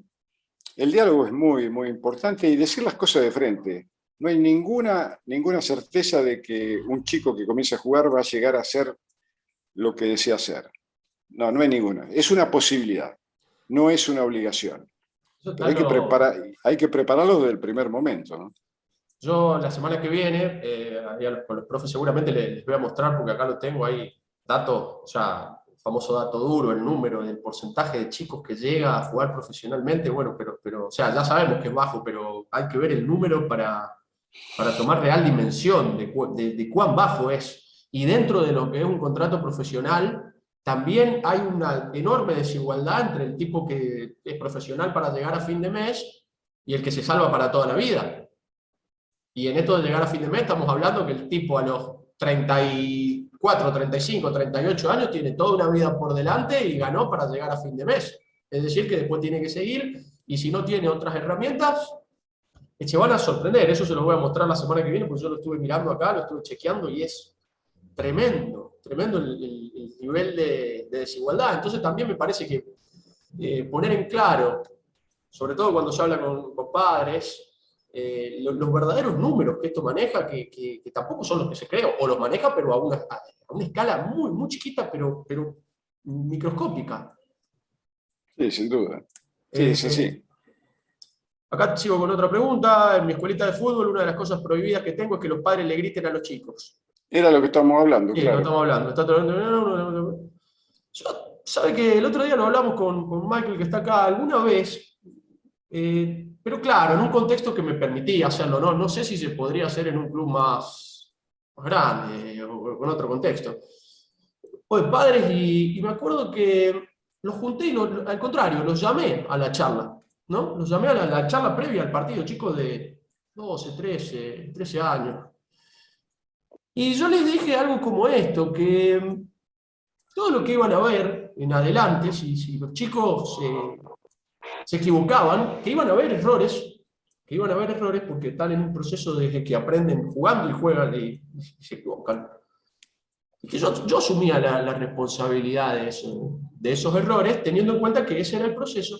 el diálogo es muy, muy importante y decir las cosas de frente. No hay ninguna certeza de que un chico que comienza a jugar va a llegar a ser lo que desea hacer. No, no hay ninguna. Es una posibilidad, no es una obligación. Eso Pero está hay que prepararlo desde el primer momento, ¿no? Yo la semana que viene, con los profes seguramente les voy a mostrar, porque acá lo tengo, hay datos, o sea, el famoso dato duro, el número, el porcentaje de chicos que llega a jugar profesionalmente, bueno, pero o sea, ya sabemos que es bajo, pero hay que ver el número para tomar real dimensión de cuán bajo es. Y dentro de lo que es un contrato profesional, también hay una enorme desigualdad entre el tipo que es profesional para llegar a fin de mes y el que se salva para toda la vida. Y en esto de llegar a fin de mes estamos hablando que el tipo a los 34, 35, 38 años tiene toda una vida por delante y ganó para llegar a fin de mes. Es decir, que después tiene que seguir y si no tiene otras herramientas, se van a sorprender. Eso se lo voy a mostrar la semana que viene, porque yo lo estuve mirando acá, lo estuve chequeando y es tremendo, tremendo el nivel de desigualdad. Entonces también me parece que poner en claro, sobre todo cuando se habla con padres, los verdaderos números que esto maneja, que tampoco son los que se creen, o los maneja, pero a una escala muy, muy chiquita, pero microscópica. Sí, sin duda. Sí, Eh, es así. Acá sigo con otra pregunta. En mi escuelita de fútbol, una de las cosas prohibidas que tengo es que los padres le griten a los chicos. Era lo que estamos hablando, Sí, lo claro. estamos hablando. Sabe que el otro día lo hablamos con Michael, que está acá, alguna vez, pero claro, en un contexto que me permitía hacerlo, ¿no? No sé si se podría hacer en un club más grande o con otro contexto. O de padres, y me acuerdo que los junté y al contrario, los llamé a la charla, ¿no? Los llamé a la charla previa al partido, chicos de 12, 13 años. Y yo les dije algo como esto, que todo lo que iban a ver en adelante, si los chicos se equivocaban, que iban a haber errores porque están en un proceso de que aprenden jugando y juegan y se equivocan. Y que yo asumía la responsabilidad de esos errores, teniendo en cuenta que ese era el proceso.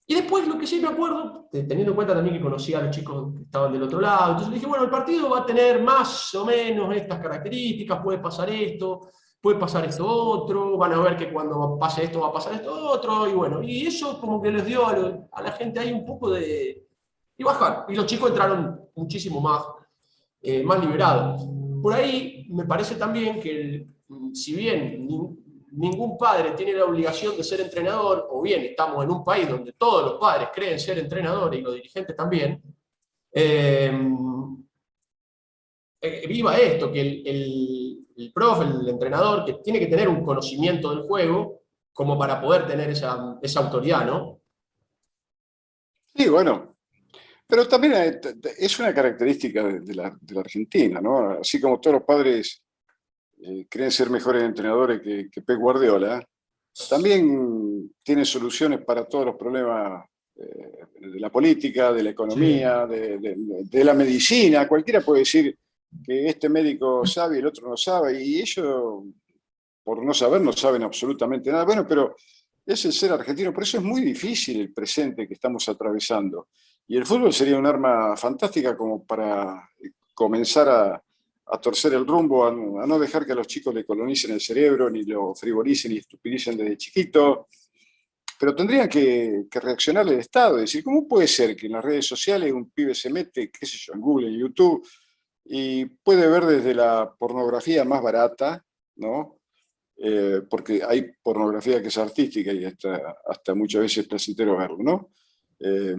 Y después lo que sí me acuerdo, teniendo en cuenta también que conocía a los chicos que estaban del otro lado, entonces dije, bueno, el partido va a tener más o menos estas características, puede pasar esto otro, van a ver que cuando pase esto va a pasar esto otro, y bueno, y eso como que les dio a la gente ahí un poco de... y bajar, y los chicos entraron muchísimo más liberados. Por ahí me parece también que, si bien ningún padre tiene la obligación de ser entrenador, o bien estamos en un país donde todos los padres creen ser entrenadores y los dirigentes también, eh, viva esto, que el profe, el entrenador, que tiene que tener un conocimiento del juego como para poder tener esa autoridad, ¿no? Sí, bueno, pero también es una característica de la Argentina, ¿no? Así como todos los padres creen ser mejores entrenadores que Pep Guardiola, también tienen soluciones para todos los problemas de la política, de la Sí. economía, de la medicina. Cualquiera puede decir que este médico sabe y el otro no sabe, y ellos, por no saber, no saben absolutamente nada. Bueno, pero es el ser argentino, por eso es muy difícil el presente que estamos atravesando. Y el fútbol sería un arma fantástica como para comenzar a torcer el rumbo, a no dejar que a los chicos le colonicen el cerebro, ni lo frivolicen y estupidicen desde chiquito. Pero tendría que reaccionar el Estado, y decir, ¿cómo puede ser que en las redes sociales un pibe se mete, qué sé yo, en Google, en YouTube, y puede ver desde la pornografía más barata, ¿no? Porque hay pornografía que es artística y hasta muchas veces placentero verlo, ¿no? Eh,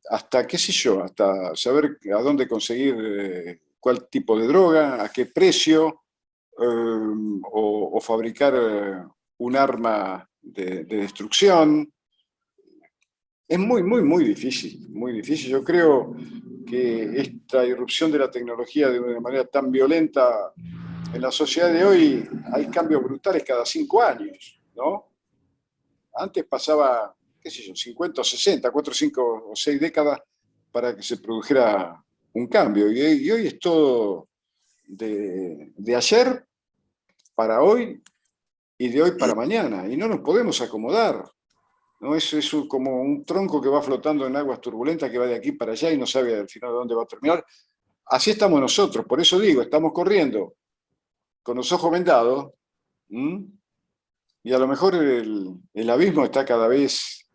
hasta, qué sé yo, hasta saber a dónde conseguir cuál tipo de droga, a qué precio, o fabricar un arma de destrucción. Es muy, muy, muy difícil, muy difícil. Yo creo que esta irrupción de la tecnología de una manera tan violenta en la sociedad de hoy hay cambios brutales cada 5 años, ¿no? Antes pasaba, qué sé yo, 50 o 60, 4, 5 o 6 décadas para que se produjera un cambio. Y hoy es todo de ayer para hoy y de hoy para mañana. Y no nos podemos acomodar, ¿no? Es como un tronco que va flotando en aguas turbulentas, que va de aquí para allá y no sabe al final de dónde va a terminar. Así estamos nosotros, por eso digo, estamos corriendo con los ojos vendados, ¿m? Y a lo mejor el abismo está cada vez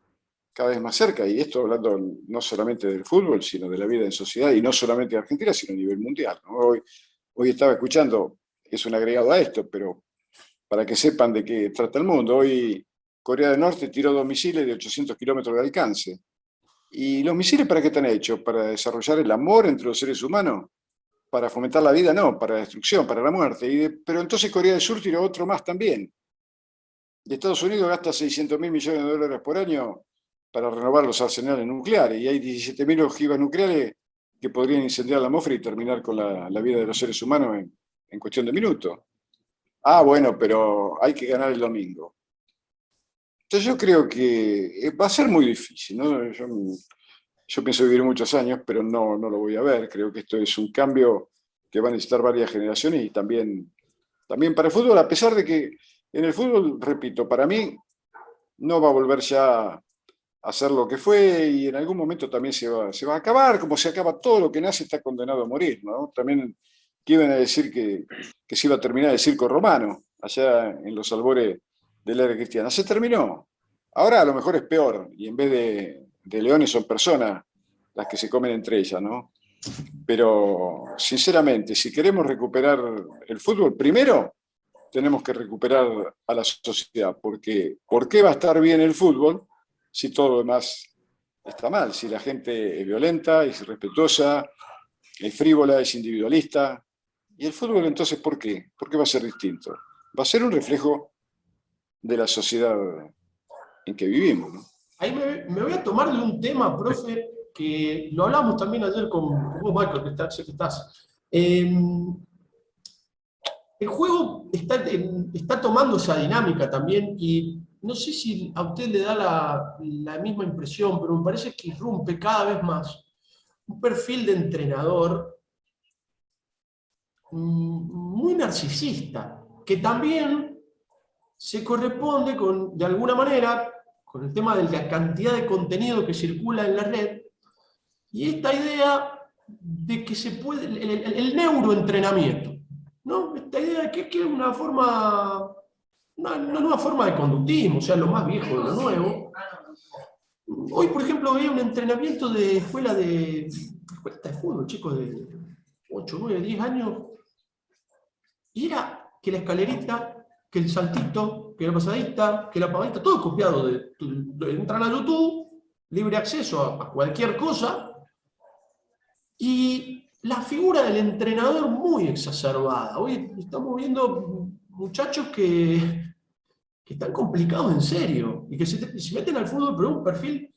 más cerca, y esto hablando no solamente del fútbol, sino de la vida en sociedad, y no solamente de Argentina, sino a nivel mundial, ¿no? Hoy estaba escuchando, es un agregado a esto, pero para que sepan de qué trata el mundo, hoy Corea del Norte tiró 2 misiles de 800 kilómetros de alcance. ¿Y los misiles para qué están hechos? ¿Para desarrollar el amor entre los seres humanos? ¿Para fomentar la vida? No, para la destrucción, para la muerte. Pero entonces Corea del Sur tiró otro más también. Y Estados Unidos gasta 600.000 millones de dólares por año para renovar los arsenales nucleares, y hay 17.000 ojivas nucleares que podrían incendiar la atmósfera y terminar con la vida de los seres humanos en cuestión de minutos. Ah, bueno, pero hay que ganar el domingo. Entonces yo creo que va a ser muy difícil, ¿no? Yo pienso vivir muchos años, pero no lo voy a ver. Creo que esto es un cambio que va a necesitar varias generaciones, y también para el fútbol, a pesar de que en el fútbol, repito, para mí no va a volver ya a ser lo que fue, y en algún momento también se va a acabar, como se acaba todo lo que nace, está condenado a morir, ¿no? También que iban a decir que se iba a terminar el circo romano, allá en los albores de la era cristiana. Se terminó. Ahora a lo mejor es peor, y en vez de leones son personas las que se comen entre ellas, ¿no? Pero, sinceramente, si queremos recuperar el fútbol, primero tenemos que recuperar a la sociedad, porque ¿por qué va a estar bien el fútbol si todo lo demás está mal? Si la gente es violenta, es irrespetuosa, es frívola, es individualista. ¿Y el fútbol entonces por qué? ¿Por qué va a ser distinto? Va a ser un reflejo de la sociedad en que vivimos, ¿no? Ahí me voy a tomar de un tema, profe, que lo hablamos también ayer con vos, Michael, sé que estás. El juego está tomando esa dinámica también, y no sé si a usted le da la misma impresión, pero me parece que irrumpe cada vez más un perfil de entrenador muy narcisista, que también se corresponde de alguna manera con el tema de la cantidad de contenido que circula en la red, y esta idea de que se puede, el neuroentrenamiento, ¿no? Esta idea de que es una nueva forma de conductismo, o sea, lo más viejo de lo nuevo. Hoy, por ejemplo, veía un entrenamiento de escuela de fútbol, chicos de 8, 9, 10 años, y era que la escalerita, que el saltito, que la pasadita, que la pagadita, todo copiado entran a YouTube, libre acceso a cualquier cosa, y la figura del entrenador muy exacerbada. Hoy estamos viendo muchachos que están complicados en serio, y que se meten al fútbol, pero un perfil,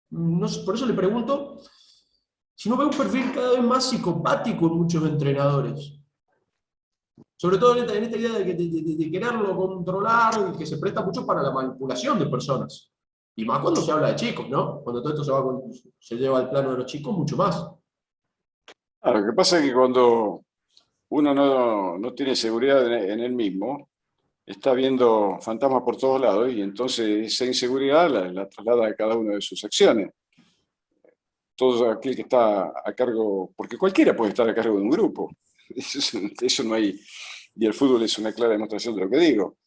no sé, por eso le pregunto, si no ve un perfil cada vez más psicopático en muchos entrenadores. Sobre todo en esta idea de quererlo controlar, y que se presta mucho para la manipulación de personas. Y más cuando se habla de chicos, ¿no? Cuando todo esto se lleva al plano de los chicos, mucho más. Lo que pasa es que cuando uno no tiene seguridad en él mismo, está viendo fantasmas por todos lados, y entonces esa inseguridad la traslada a cada una de sus acciones. Todo aquel que está a cargo, porque cualquiera puede estar a cargo de un grupo, eso no hay, y el fútbol es una clara demostración de lo que digo.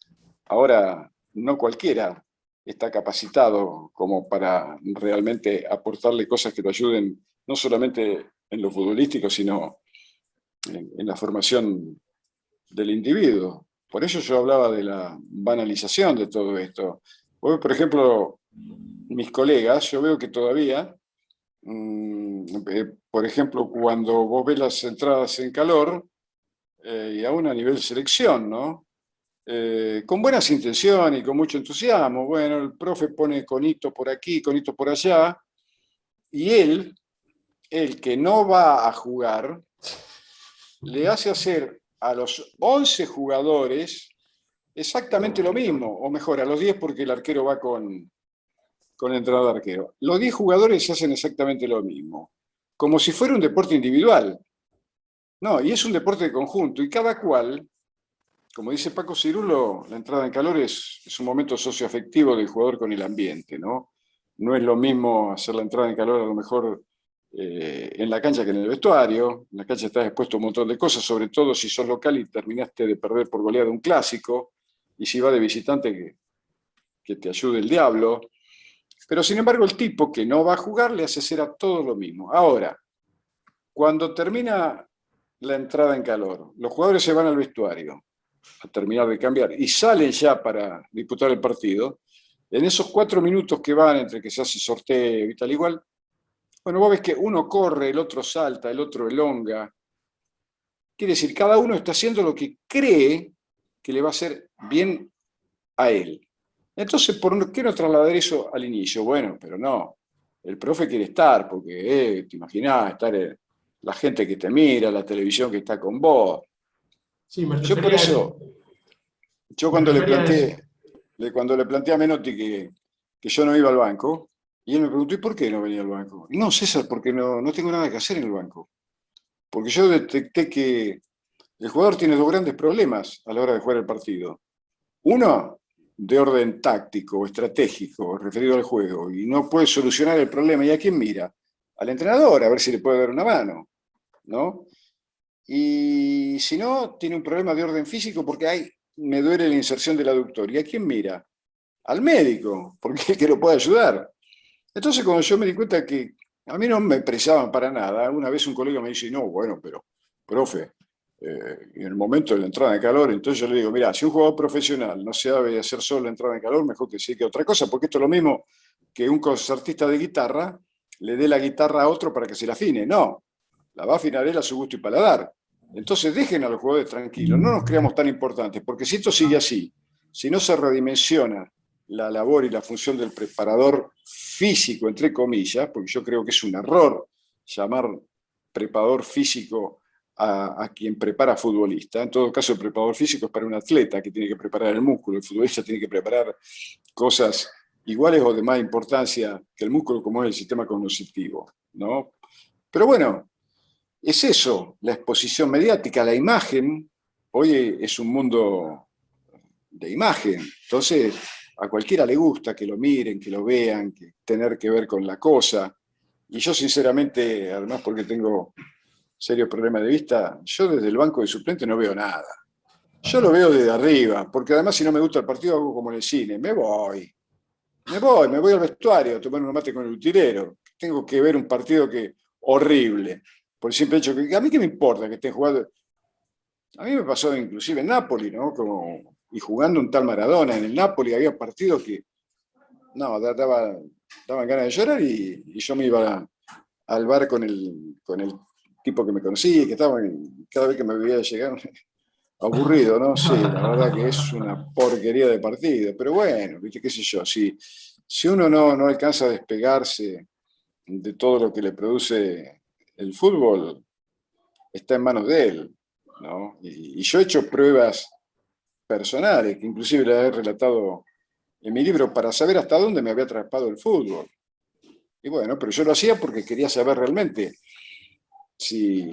Ahora, no cualquiera está capacitado como para realmente aportarle cosas que lo ayuden, no solamente en lo futbolístico, sino en la formación del individuo. Por eso yo hablaba de la banalización de todo esto. Hoy, por ejemplo, mis colegas, yo veo que todavía, por ejemplo, cuando vos ves las entradas en calor, y aún a nivel selección, ¿no? Con buenas intenciones y con mucho entusiasmo. Bueno, el profe pone conito por aquí, conito por allá, y él, el que no va a jugar, le hace hacer a los 11 jugadores exactamente lo mismo, o mejor, a los 10 porque el arquero va con el entrenador de arquero. Los 10 jugadores hacen exactamente lo mismo, como si fuera un deporte individual. No, y es un deporte de conjunto, y cada cual, como dice Paco Cirulo, la entrada en calor es un momento socioafectivo del jugador con el ambiente, ¿no? No es lo mismo hacer la entrada en calor a lo mejor en la cancha que en el vestuario. En la cancha estás expuesto a un montón de cosas, sobre todo si sos local y terminaste de perder por goleada un clásico, y si va de visitante que te ayude el diablo. Pero sin embargo el tipo que no va a jugar le hace hacer a todos lo mismo. Ahora, cuando termina la entrada en calor, los jugadores se van al vestuario a terminar de cambiar y salen ya para disputar el partido. En esos 4 minutos que van entre que se hace sorteo y tal igual, bueno, vos ves que uno corre, el otro salta, el otro elonga. Quiere decir, cada uno está haciendo lo que cree que le va a hacer bien a él. Entonces, ¿por qué no trasladar eso al inicio? Bueno, pero no, el profe quiere estar, porque te imaginás, estar la gente que te mira, la televisión que está con vos. Sí, Yo por eso, yo me refería a eso. cuando le planteé a Menotti que yo no iba al banco, y él me preguntó, ¿y por qué no venía al banco? Y no, César, porque no tengo nada que hacer en el banco. Porque yo detecté que el jugador tiene dos grandes problemas a la hora de jugar el partido. Uno, de orden táctico, estratégico, referido al juego, y no puede solucionar el problema. ¿Y a quién mira? Al entrenador, a ver si le puede dar una mano, ¿no? Y si no, tiene un problema de orden físico porque me duele la inserción del aductor. ¿Y a quién mira? Al médico, porque es el que lo puede ayudar. Entonces, cuando yo me di cuenta que a mí no me presaban para nada, una vez un colega me dice, no, bueno, pero, profe, en el momento de la entrada de calor, entonces yo le digo, mira, si un jugador profesional no sabe hacer solo la entrada de calor, mejor que se dedique a otra cosa, porque esto es lo mismo que un concertista de guitarra le dé la guitarra a otro para que se la afine. No, la va a afinar él a su gusto y paladar. Entonces dejen a los jugadores tranquilos, no nos creamos tan importantes, porque si esto sigue así, si no se redimensiona la labor y la función del preparador físico, entre comillas, porque yo creo que es un error llamar preparador físico a quien prepara futbolista. En todo caso, el preparador físico es para un atleta que tiene que preparar el músculo, el futbolista tiene que preparar cosas iguales o de más importancia que el músculo, como es el sistema cognitivo, ¿no? Pero bueno, es eso, la exposición mediática, la imagen. Hoy es un mundo de imagen, entonces a cualquiera le gusta que lo miren, que lo vean, que tener que ver con la cosa. Y yo sinceramente, además porque tengo serios problemas de vista, yo desde el banco de suplente no veo nada. Yo lo veo desde arriba, porque además si no me gusta el partido hago como en el cine, me voy al vestuario a tomar un mate con el utilero. Tengo que ver un partido horrible, por el simple hecho que a mí qué me importa que estén jugando. A mí me pasó inclusive en Nápoli, ¿no? Y jugando un tal Maradona en el Nápoli había partidos que no, daban ganas de llorar y yo me iba al bar con el tipo que me conocía, que estaba cada vez que me veía llegar aburrido, ¿no? Sí, la verdad que es una porquería de partido, pero bueno, viste, qué sé yo, si uno no alcanza a despegarse de todo lo que le produce el fútbol, está en manos de él, ¿no? Y yo he hecho pruebas personales, que inclusive las he relatado en mi libro, para saber hasta dónde me había atrapado el fútbol. Y bueno, pero yo lo hacía porque quería saber realmente si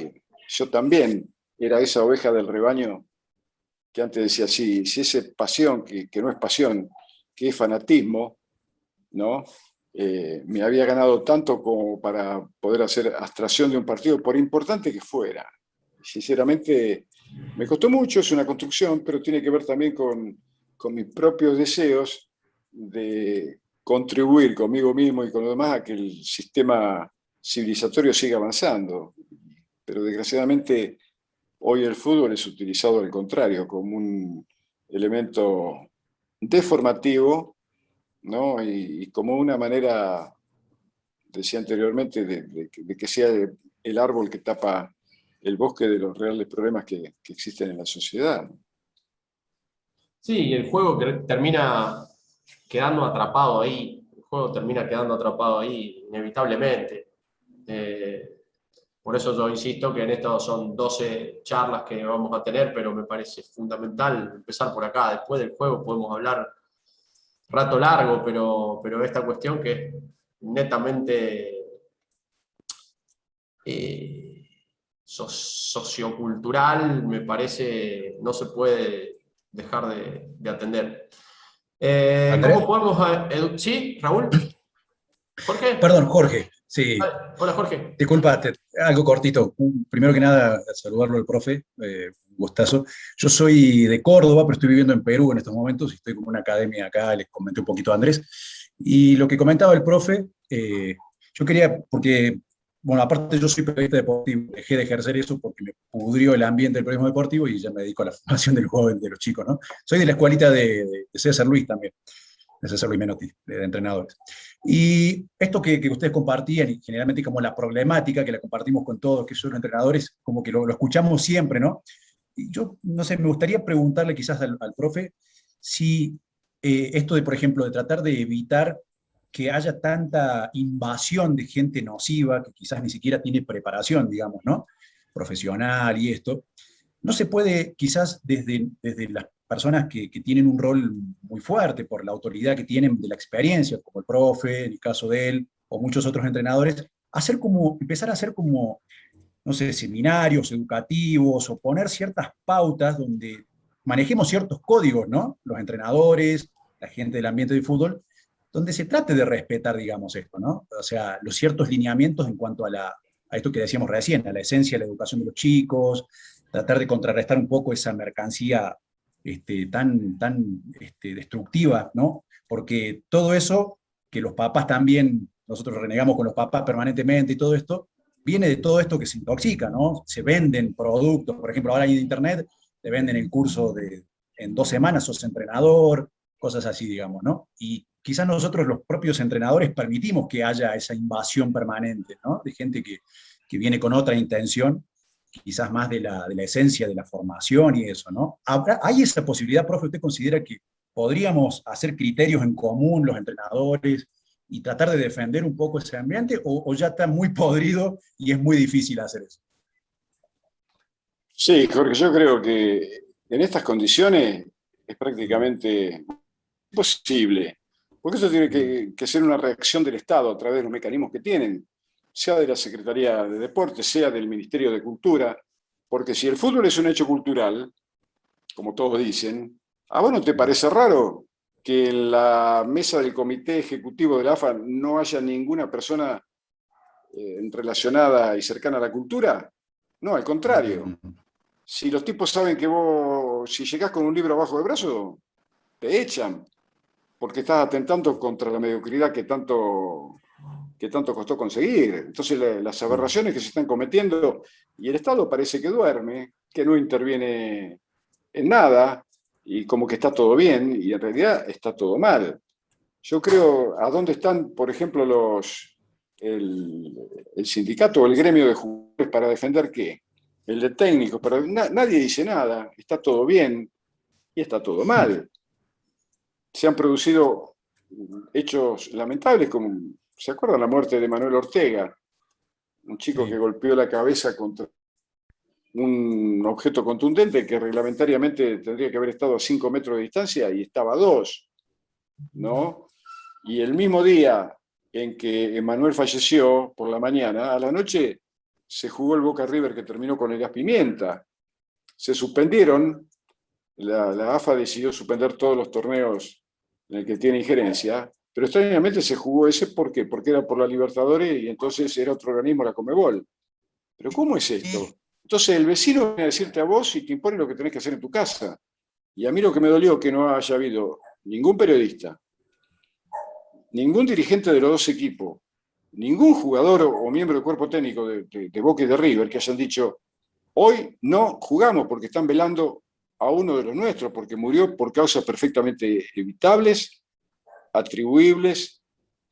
yo también era esa oveja del rebaño que antes decía, si esa pasión, que no es pasión, que es fanatismo, ¿no? Me había ganado tanto como para poder hacer abstracción de un partido, por importante que fuera. Sinceramente, me costó mucho, es una construcción, pero tiene que ver también con mis propios deseos de contribuir conmigo mismo y con los demás a que el sistema civilizatorio siga avanzando. Pero desgraciadamente hoy el fútbol es utilizado al contrario, como un elemento deformativo, ¿no? Y como una manera, decía anteriormente, de que sea el árbol que tapa el bosque de los reales problemas que existen en la sociedad. Sí, el juego termina quedando atrapado ahí. El juego termina quedando atrapado ahí, inevitablemente. Eh, Por eso yo insisto que en esto son 12 charlas que vamos a tener, pero me parece fundamental empezar por acá. Después del juego podemos hablar rato largo, pero esta cuestión que es netamente sociocultural, me parece, no se puede dejar de atender. ¿Andrés? ¿Cómo podemos...? ¿Sí, Raúl? ¿Jorge? Perdón, Jorge. Sí, Hola, Jorge. disculpa, algo cortito. Primero que nada, saludarlo al profe, un gustazo. Yo soy de Córdoba, pero estoy viviendo en Perú en estos momentos y estoy como en una academia acá, les comenté un poquito a Andrés. Y lo que comentaba el profe, yo quería, porque, bueno, aparte yo soy periodista deportivo, dejé de ejercer eso porque me pudrió el ambiente del periodismo deportivo y ya me dedico a la formación del joven, de los chicos, ¿no? Soy de la escuelita de César Luis también, de César Luis Menotti, de entrenadores. Y esto que ustedes compartían, y generalmente como la problemática que la compartimos con todos, que son los entrenadores, como que lo escuchamos siempre, ¿no? Y yo, no sé, me gustaría preguntarle quizás al profe si esto de, por ejemplo, de tratar de evitar que haya tanta invasión de gente nociva, que quizás ni siquiera tiene preparación, digamos, ¿no? Profesional y esto, no se puede quizás desde las personas que tienen un rol muy fuerte por la autoridad que tienen de la experiencia, como el profe, en el caso de él, o muchos otros entrenadores, empezar a hacer como, no sé, seminarios educativos o poner ciertas pautas donde manejemos ciertos códigos, ¿no? Los entrenadores, la gente del ambiente del fútbol, donde se trate de respetar, digamos, esto, ¿no? O sea, los ciertos lineamientos en cuanto a esto que decíamos recién, a la esencia de la educación de los chicos, tratar de contrarrestar un poco esa mercancía tan destructiva, ¿no? Porque todo eso, que los papás también, nosotros renegamos con los papás permanentemente y todo esto, viene de todo esto que se intoxica, ¿no? Se venden productos, por ejemplo, ahora en internet te venden el curso en 2 semanas sos entrenador, cosas así, digamos, ¿no? Y quizás nosotros los propios entrenadores permitimos que haya esa invasión permanente, ¿no? De gente que viene con otra intención, quizás más de la esencia de la formación y eso, ¿no? ¿Hay esa posibilidad, profe? ¿Usted considera que podríamos hacer criterios en común los entrenadores y tratar de defender un poco ese ambiente, o ya está muy podrido y es muy difícil hacer eso? Sí, Jorge, yo creo que en estas condiciones es prácticamente imposible, porque eso tiene que ser una reacción del Estado a través de los mecanismos que tienen, sea de la Secretaría de Deportes, sea del Ministerio de Cultura, porque si el fútbol es un hecho cultural, como todos dicen, ¿a vos no te parece raro que en la mesa del Comité Ejecutivo de la AFA no haya ninguna persona relacionada y cercana a la cultura? No, al contrario. Si los tipos saben que vos, si llegás con un libro abajo del brazo, te echan, porque estás atentando contra la mediocridad que tanto costó conseguir. Entonces las aberraciones que se están cometiendo, y el Estado parece que duerme, que no interviene en nada, y como que está todo bien, y en realidad está todo mal. Yo creo, ¿a dónde están, por ejemplo, el sindicato o el gremio de jugadores para defender qué? El de técnicos, pero nadie dice nada, está todo bien y está todo mal. Se han producido hechos lamentables, como, ¿se acuerdan la muerte de Manuel Ortega? Un chico que golpeó la cabeza contra un objeto contundente que reglamentariamente tendría que haber estado a 5 metros de distancia y estaba a 2, ¿no? Y el mismo día en que Manuel falleció, por la mañana, a la noche se jugó el Boca River que terminó con el gas pimienta. Se suspendieron, la AFA decidió suspender todos los torneos en el que tiene injerencia, pero extrañamente se jugó ese, ¿por qué? Porque era por la Libertadores y entonces era otro organismo, la Conmebol. ¿Pero cómo es esto? Entonces el vecino viene a decirte a vos y te impone lo que tenés que hacer en tu casa. Y a mí lo que me dolió que no haya habido ningún periodista, ningún dirigente de los dos equipos, ningún jugador o miembro del cuerpo técnico de Boca y de River que hayan dicho, hoy no jugamos porque están velando a uno de los nuestros, porque murió por causas perfectamente evitables, atribuibles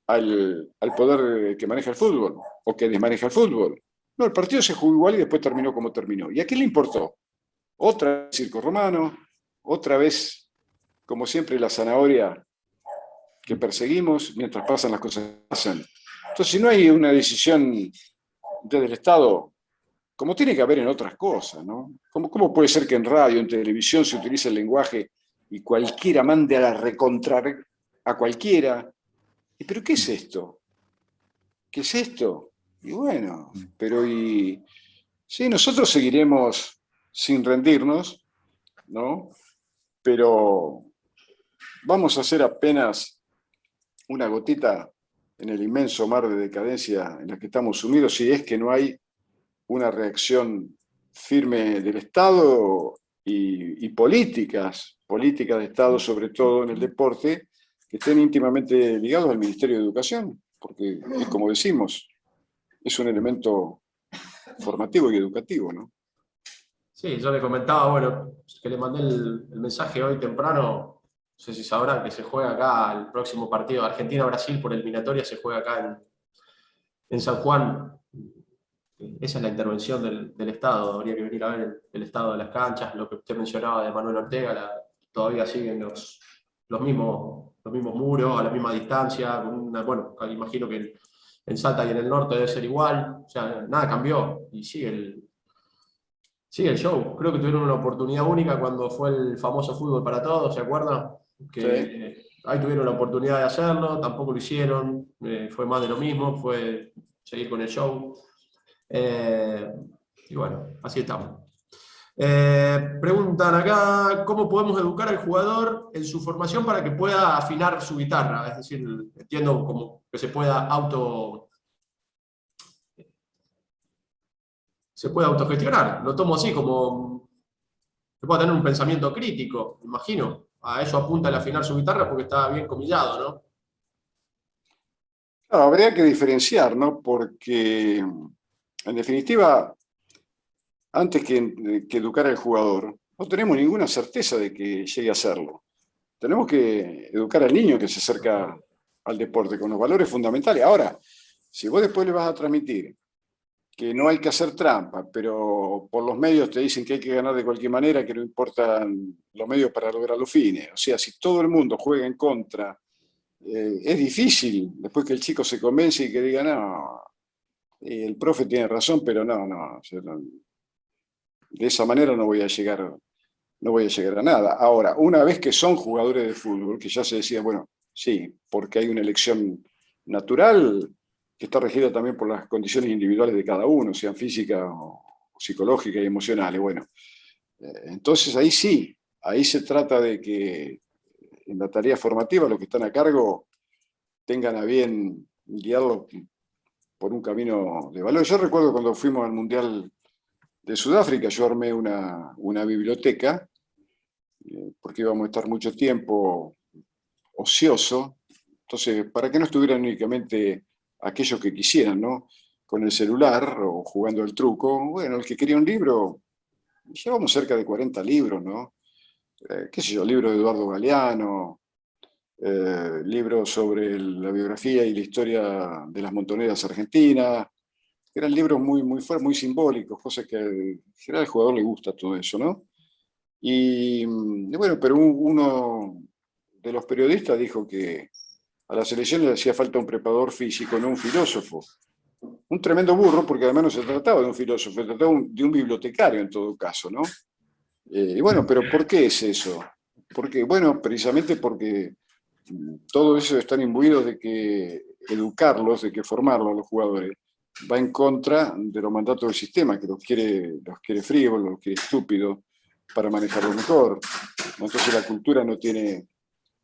al poder que maneja el fútbol o que desmaneja el fútbol. No, el partido se jugó igual y después terminó como terminó. ¿Y a quién le importó? Otra vez circo romano, otra vez, como siempre, la zanahoria que perseguimos mientras pasan las cosas que pasan. Entonces, si no hay una decisión desde el Estado como tiene que haber en otras cosas, ¿no? ¿Cómo puede ser que en radio, en televisión se utilice el lenguaje y cualquiera mande a la recontra a cualquiera? ¿Pero qué es esto? ¿Qué es esto? Y bueno, sí, nosotros seguiremos sin rendirnos, ¿no? Pero vamos a hacer apenas una gotita en el inmenso mar de decadencia en la que estamos sumidos si es que no hay una reacción firme del Estado y políticas de Estado, sobre todo en el deporte, que estén íntimamente ligados al Ministerio de Educación, porque, como decimos, es un elemento formativo y educativo, ¿no? Sí, yo le comentaba, bueno, que le mandé el mensaje hoy temprano, no sé si sabrán que se juega acá el próximo partido Argentina-Brasil por eliminatoria, se juega acá en San Juan. Esa es la intervención del Estado, habría que venir a ver el estado de las canchas, lo que usted mencionaba de Manuel Ortega, todavía siguen los mismos muros, a la misma distancia, bueno, imagino que en Salta y en el norte debe ser igual, o sea, nada cambió y sigue el show. Creo que tuvieron una oportunidad única cuando fue el famoso fútbol para todos, ¿se acuerdan? Que Sí. ahí tuvieron la oportunidad de hacerlo, tampoco lo hicieron, fue más de lo mismo, fue seguir con el show. Y bueno, así estamos. Preguntan acá, ¿cómo podemos educar al jugador en su formación para que pueda afinar su guitarra? Es decir, entiendo como que se pueda autogestionar. Lo tomo así, como que pueda tener un pensamiento crítico, imagino. A eso apunta el afinar su guitarra porque está bien comillado, ¿no? Claro, habría que diferenciar, ¿no? Porque, en definitiva, antes que educar al jugador, no tenemos ninguna certeza de que llegue a hacerlo. Tenemos que educar al niño que se acerca al deporte con los valores fundamentales. Ahora, si vos después le vas a transmitir que no hay que hacer trampa, pero por los medios te dicen que hay que ganar de cualquier manera, que no importan los medios para lograr los fines. O sea, si todo el mundo juega en contra, es difícil después que el chico se convence y que diga, no, el profe tiene razón, pero no, o sea, de esa manera no voy a llegar a nada. Ahora, una vez que son jugadores de fútbol, que ya se decía, bueno, sí, porque hay una elección natural que está regida también por las condiciones individuales de cada uno, sean físicas o psicológicas y emocionales. Bueno, entonces ahí sí, ahí se trata de que en la tarea formativa los que están a cargo tengan a bien guiarlos por un camino de valor. Yo recuerdo cuando fuimos al Mundial de Sudáfrica, yo armé una biblioteca, porque íbamos a estar mucho tiempo ocioso, entonces, para que no estuvieran únicamente aquellos que quisieran, ¿no? Con el celular o jugando al truco, bueno, el que quería un libro, llevamos cerca de 40 libros, ¿no? Qué sé yo, libros de Eduardo Galeano, libros sobre la biografía y la historia de las montoneras argentinas, eran libros muy simbólicos, cosas que en general al jugador le gusta todo eso, ¿no? Y bueno, pero uno de los periodistas dijo que a la selección le hacía falta un preparador físico, no un filósofo. Un tremendo burro, porque además no se trataba de un filósofo, se trataba de un bibliotecario en todo caso, ¿no? Y bueno, pero ¿por qué es eso? Porque, bueno, precisamente porque todo eso están imbuidos de que educarlos, de que formarlos a los jugadores, va en contra de los mandatos del sistema, que los quiere frívolos, los quiere estúpidos, para manejarlo mejor. Entonces la cultura no tiene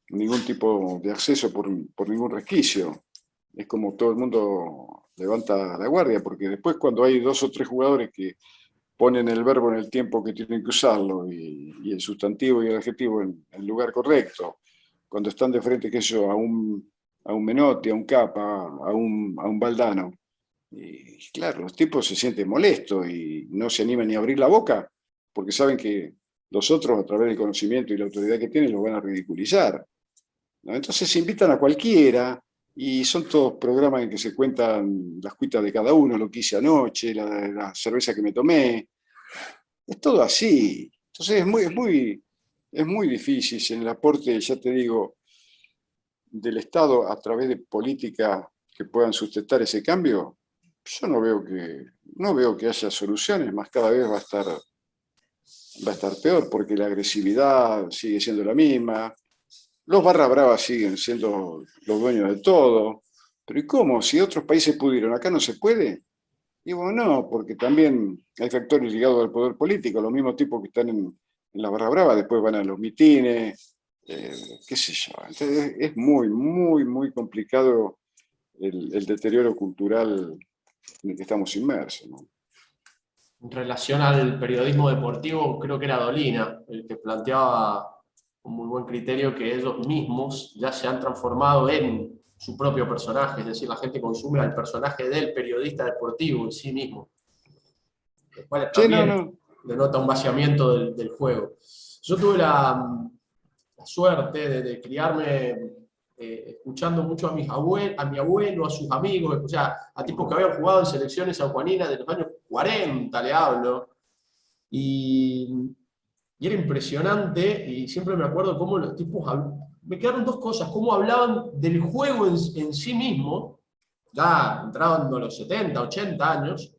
ningún tipo de acceso por ningún resquicio. Es como todo el mundo levanta la guardia, porque después cuando hay 2 o 3 jugadores que ponen el verbo en el tiempo que tienen que usarlo y el sustantivo y el adjetivo en el lugar correcto, cuando están de frente, qué sé yo, a un Menotti, a un Capa, a un Valdano, y claro, los tipos se sienten molestos y no se animan ni a abrir la boca porque saben que los otros, a través del conocimiento y la autoridad que tienen, los van a ridiculizar, ¿no? Entonces se invitan a cualquiera y son todos programas en que se cuentan las cuitas de cada uno, lo que hice anoche, la cerveza que me tomé. Es todo así. Entonces es muy difícil en el aporte, ya te digo, del Estado a través de políticas que puedan sustentar ese cambio. yo no veo que haya soluciones, más cada vez va a estar peor, porque la agresividad sigue siendo la misma, los barra bravas siguen siendo los dueños de todo, pero ¿y cómo? Si otros países pudieron, ¿acá no se puede? Y bueno, no, porque también hay factores ligados al poder político, los mismos tipos que están en la barra brava, después van a los mitines, qué sé yo. Entonces es muy, muy, muy complicado el deterioro cultural en el que estamos inmersos, ¿no? En relación al periodismo deportivo, creo que era Dolina el que planteaba un muy buen criterio, que ellos mismos ya se han transformado en su propio personaje, es decir, la gente consume al personaje del periodista deportivo en sí mismo, lo cual Sí, no, también no. denota un vaciamiento del juego. Yo tuve la suerte de criarme escuchando mucho a mi abuelo, a sus amigos, o sea, a tipos que habían jugado en selecciones sanjuaninas de los años 40, le hablo, y era impresionante, y siempre me acuerdo cómo los tipos, me quedaron dos cosas, cómo hablaban del juego en sí mismo, ya entrando a los 70, 80 años,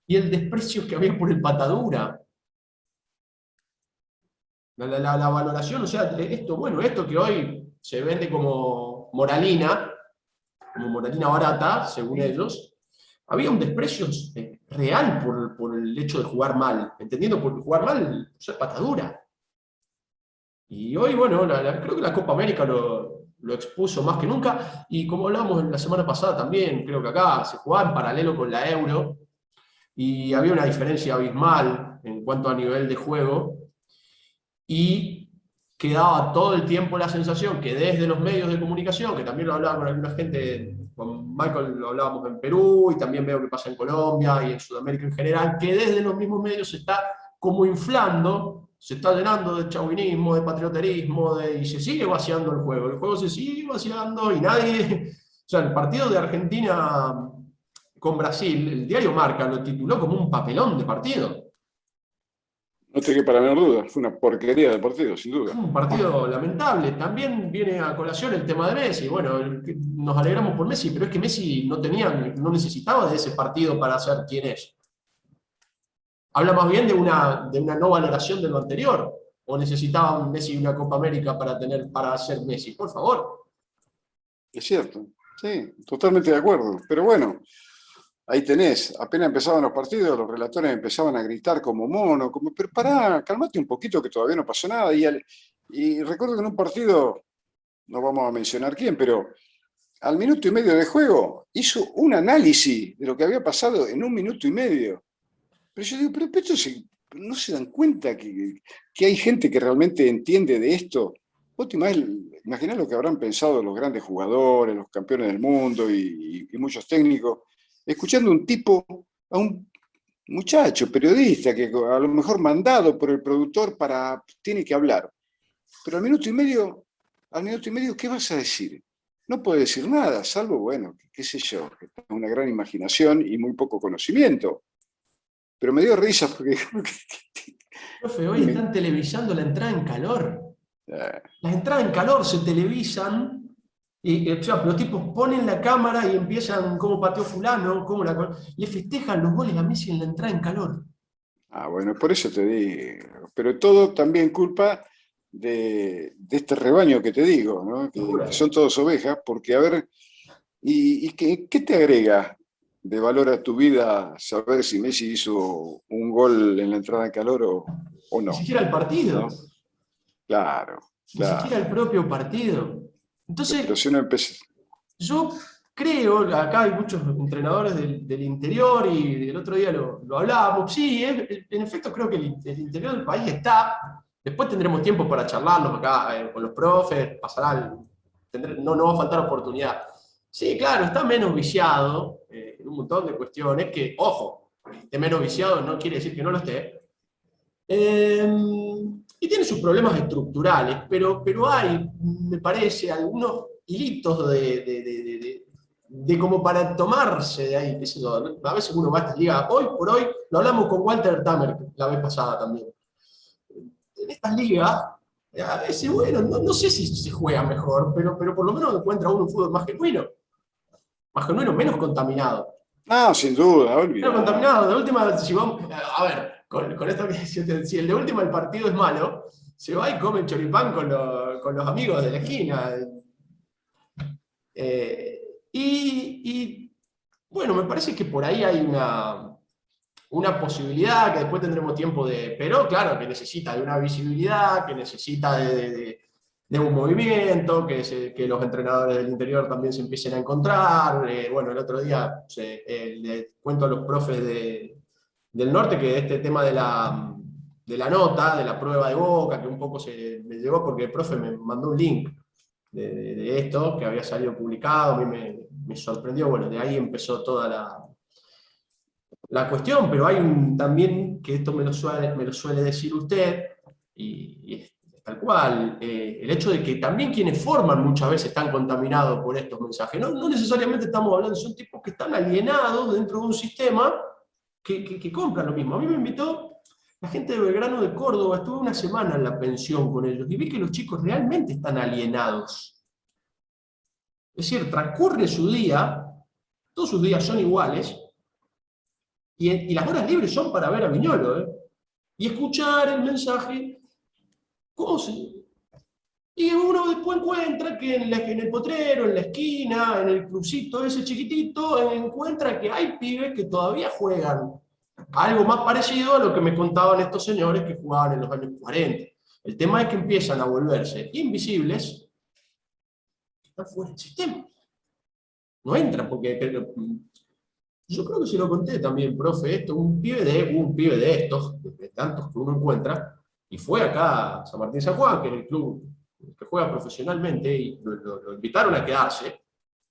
y el desprecio que había por el patadura. La valoración, o sea, esto, bueno, esto que hoy se vende como moralina barata, según ellos, había un desprecio real por el hecho de jugar mal, entendiendo por jugar mal, eso es patadura. Y hoy, bueno, creo que la Copa América lo expuso más que nunca, y como hablábamos la semana pasada también, creo que acá se jugaba en paralelo con la Euro, y había una diferencia abismal en cuanto a nivel de juego, y quedaba todo el tiempo la sensación que desde los medios de comunicación, que también lo hablaba con alguna gente, con Michael lo hablábamos en Perú, y también veo que pasa en Colombia y en Sudamérica en general, que desde los mismos medios se está como inflando, se está llenando de chauvinismo, de patrioterismo, y se sigue vaciando el juego se sigue vaciando y nadie... O sea, el partido de Argentina con Brasil, el diario Marca lo tituló como un papelón de partido. No te quepa la menor duda, fue una porquería de partido, sin duda. Un partido lamentable. También viene a colación el tema de Messi. Bueno, nos alegramos por Messi, pero es que Messi no necesitaba de ese partido para ser quien es. Habla más bien de una no valoración de lo anterior. ¿O necesitaba Messi una Copa América para ser Messi? Por favor. Es cierto, sí, totalmente de acuerdo. Pero bueno, ahí tenés, apenas empezaban los partidos, los relatores empezaban a gritar como mono, como, pero pará, calmate un poquito que todavía no pasó nada. Y recuerdo que en un partido, no vamos a mencionar quién, pero al minuto y medio de juego hizo un análisis de lo que había pasado en un minuto y medio. Pero yo digo, pero esto no se dan cuenta que hay gente que realmente entiende de esto. Vos te imaginás lo que habrán pensado los grandes jugadores, los campeones del mundo y muchos técnicos, escuchando a un muchacho, periodista, que a lo mejor mandado por el productor tiene que hablar. Pero al minuto y medio, ¿qué vas a decir? No puede decir nada, salvo, bueno, qué sé yo, una gran imaginación y muy poco conocimiento. Pero me dio risa porque... Profe, hoy están televisando la entrada en calor. Las entradas en calor se televisan, o sea, los tipos ponen la cámara y empiezan cómo pateó fulano, le festejan los goles a Messi en la entrada en calor. Bueno, por eso te digo. Pero todo también culpa de este rebaño que te digo, ¿no? Que son todos ovejas, porque a ver, ¿y qué te agrega de valor a tu vida saber si Messi hizo un gol en la entrada en calor o no? Ni siquiera el partido. ¿No? Claro. Ni siquiera el propio partido. Entonces, pero si uno empieza... yo creo, acá hay muchos entrenadores del interior y el otro día lo hablábamos, sí, en efecto creo que el interior del país está, después tendremos tiempo para charlarlo acá con los profes, no va a faltar oportunidad. Sí, claro, está menos viciado en un montón de cuestiones que, ojo, que esté menos viciado no quiere decir que no lo esté. Y tiene sus problemas estructurales, pero hay, me parece, algunos hilitos de como para tomarse de ahí, qué sé yo. A veces uno va a esta liga, hoy por hoy, lo hablamos con Walter Tamer la vez pasada también. En estas ligas, a veces, bueno, no sé si se juega mejor, pero por lo menos encuentra uno un fútbol más genuino, menos contaminado. No, sin duda, Pero olvidado. contaminado, de última, si vamos, a ver, con esto que si el de última el partido es malo, se va y come choripán con los amigos de la esquina. Eh, bueno, me parece que por ahí hay una posibilidad que después tendremos tiempo de. Pero claro, que necesita de una visibilidad, que necesita de un movimiento, que los entrenadores del interior también se empiecen a encontrar. Bueno, el otro día le cuento a los profes del norte que este tema de la nota, de la prueba de Boca, que un poco se me llegó porque el profe me mandó un link de esto, que había salido publicado, a mí me sorprendió, bueno, de ahí empezó toda la cuestión, pero hay también, que esto me lo suele decir usted, y es tal cual, el hecho de que también quienes forman muchas veces están contaminados por estos mensajes. No necesariamente estamos hablando, son tipos que están alienados dentro de un sistema que compran lo mismo. A mí me invitó la gente de Belgrano de Córdoba, estuve una semana en la pensión con ellos y vi que los chicos realmente están alienados. Es decir, transcurre su día, todos sus días son iguales, y las horas libres son para ver a Viñolo, y escuchar el mensaje, y uno después encuentra que en el potrero, en la esquina, en el clubcito ese chiquitito, encuentra que hay pibes que todavía juegan algo más parecido a lo que me contaban estos señores que jugaban en los años 40. El tema es que empiezan a volverse invisibles, están fuera del sistema. No entran, porque yo creo que se lo conté también, profe, esto, un pibe de estos, de tantos que uno encuentra, y fue acá a San Martín San Juan, que es el club que juega profesionalmente, y lo invitaron a quedarse,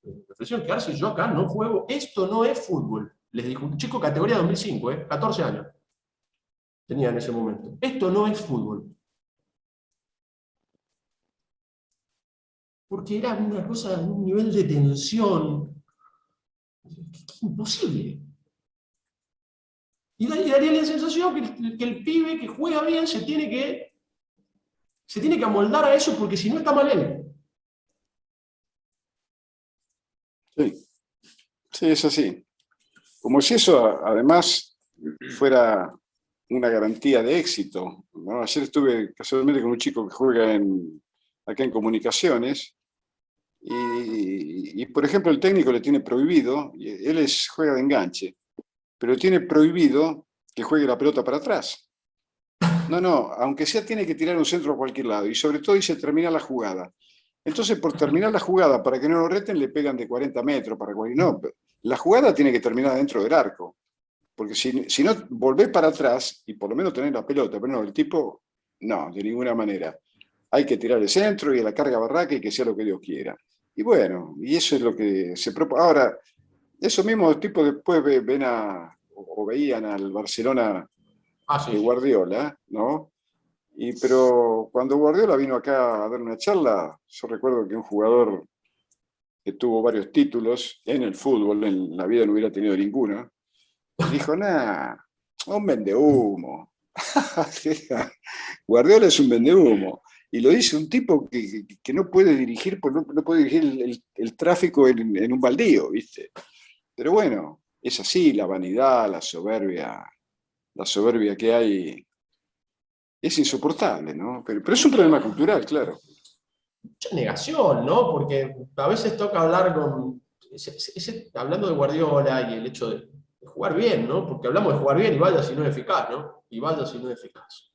le ofrecieron quedarse, y yo acá no juego, esto no es fútbol. Les dijo un chico categoría 2005, 14 años tenía en ese momento. Esto no es fútbol. Porque era una cosa, un nivel de tensión imposible. Y daría la sensación que el pibe que juega bien se tiene que amoldar a eso porque si no está mal él. Sí, sí, es así. Como si eso además fuera una garantía de éxito, ¿no? Ayer estuve casualmente con un chico que juega acá en Comunicaciones y, por ejemplo, el técnico le tiene prohibido, él juega de enganche, pero tiene prohibido que juegue la pelota para atrás. No, aunque sea tiene que tirar un centro a cualquier lado y sobre todo dice terminar la jugada. Entonces, por terminar la jugada, para que no lo reten, le pegan de 40 metros. No, la jugada tiene que terminar dentro del arco. Porque si no, volvés para atrás y por lo menos tenés la pelota. Pero no, el tipo, no, de ninguna manera. Hay que tirar el centro y a la carga barraca y que sea lo que Dios quiera. Y bueno, y eso es lo que se propone. Ahora, esos mismos tipos después ven o veían al Barcelona de Sí. Guardiola, ¿no? Pero cuando Guardiola vino acá a dar una charla, yo recuerdo que un jugador que tuvo varios títulos en el fútbol, en la vida no hubiera tenido ninguno, dijo, nah, un vendehumo. Guardiola es un vendehumo. Y lo dice un tipo que no puede dirigir, no puede dirigir el tráfico en un baldío, ¿viste? Pero bueno, es así, la vanidad, la soberbia que hay es insoportable, ¿no? Pero es un problema cultural, claro. Mucha negación, ¿no? Porque a veces toca hablar hablando de Guardiola y el hecho de jugar bien, ¿no? Porque hablamos de jugar bien y vaya si no es eficaz, ¿no? Y vaya si no es eficaz.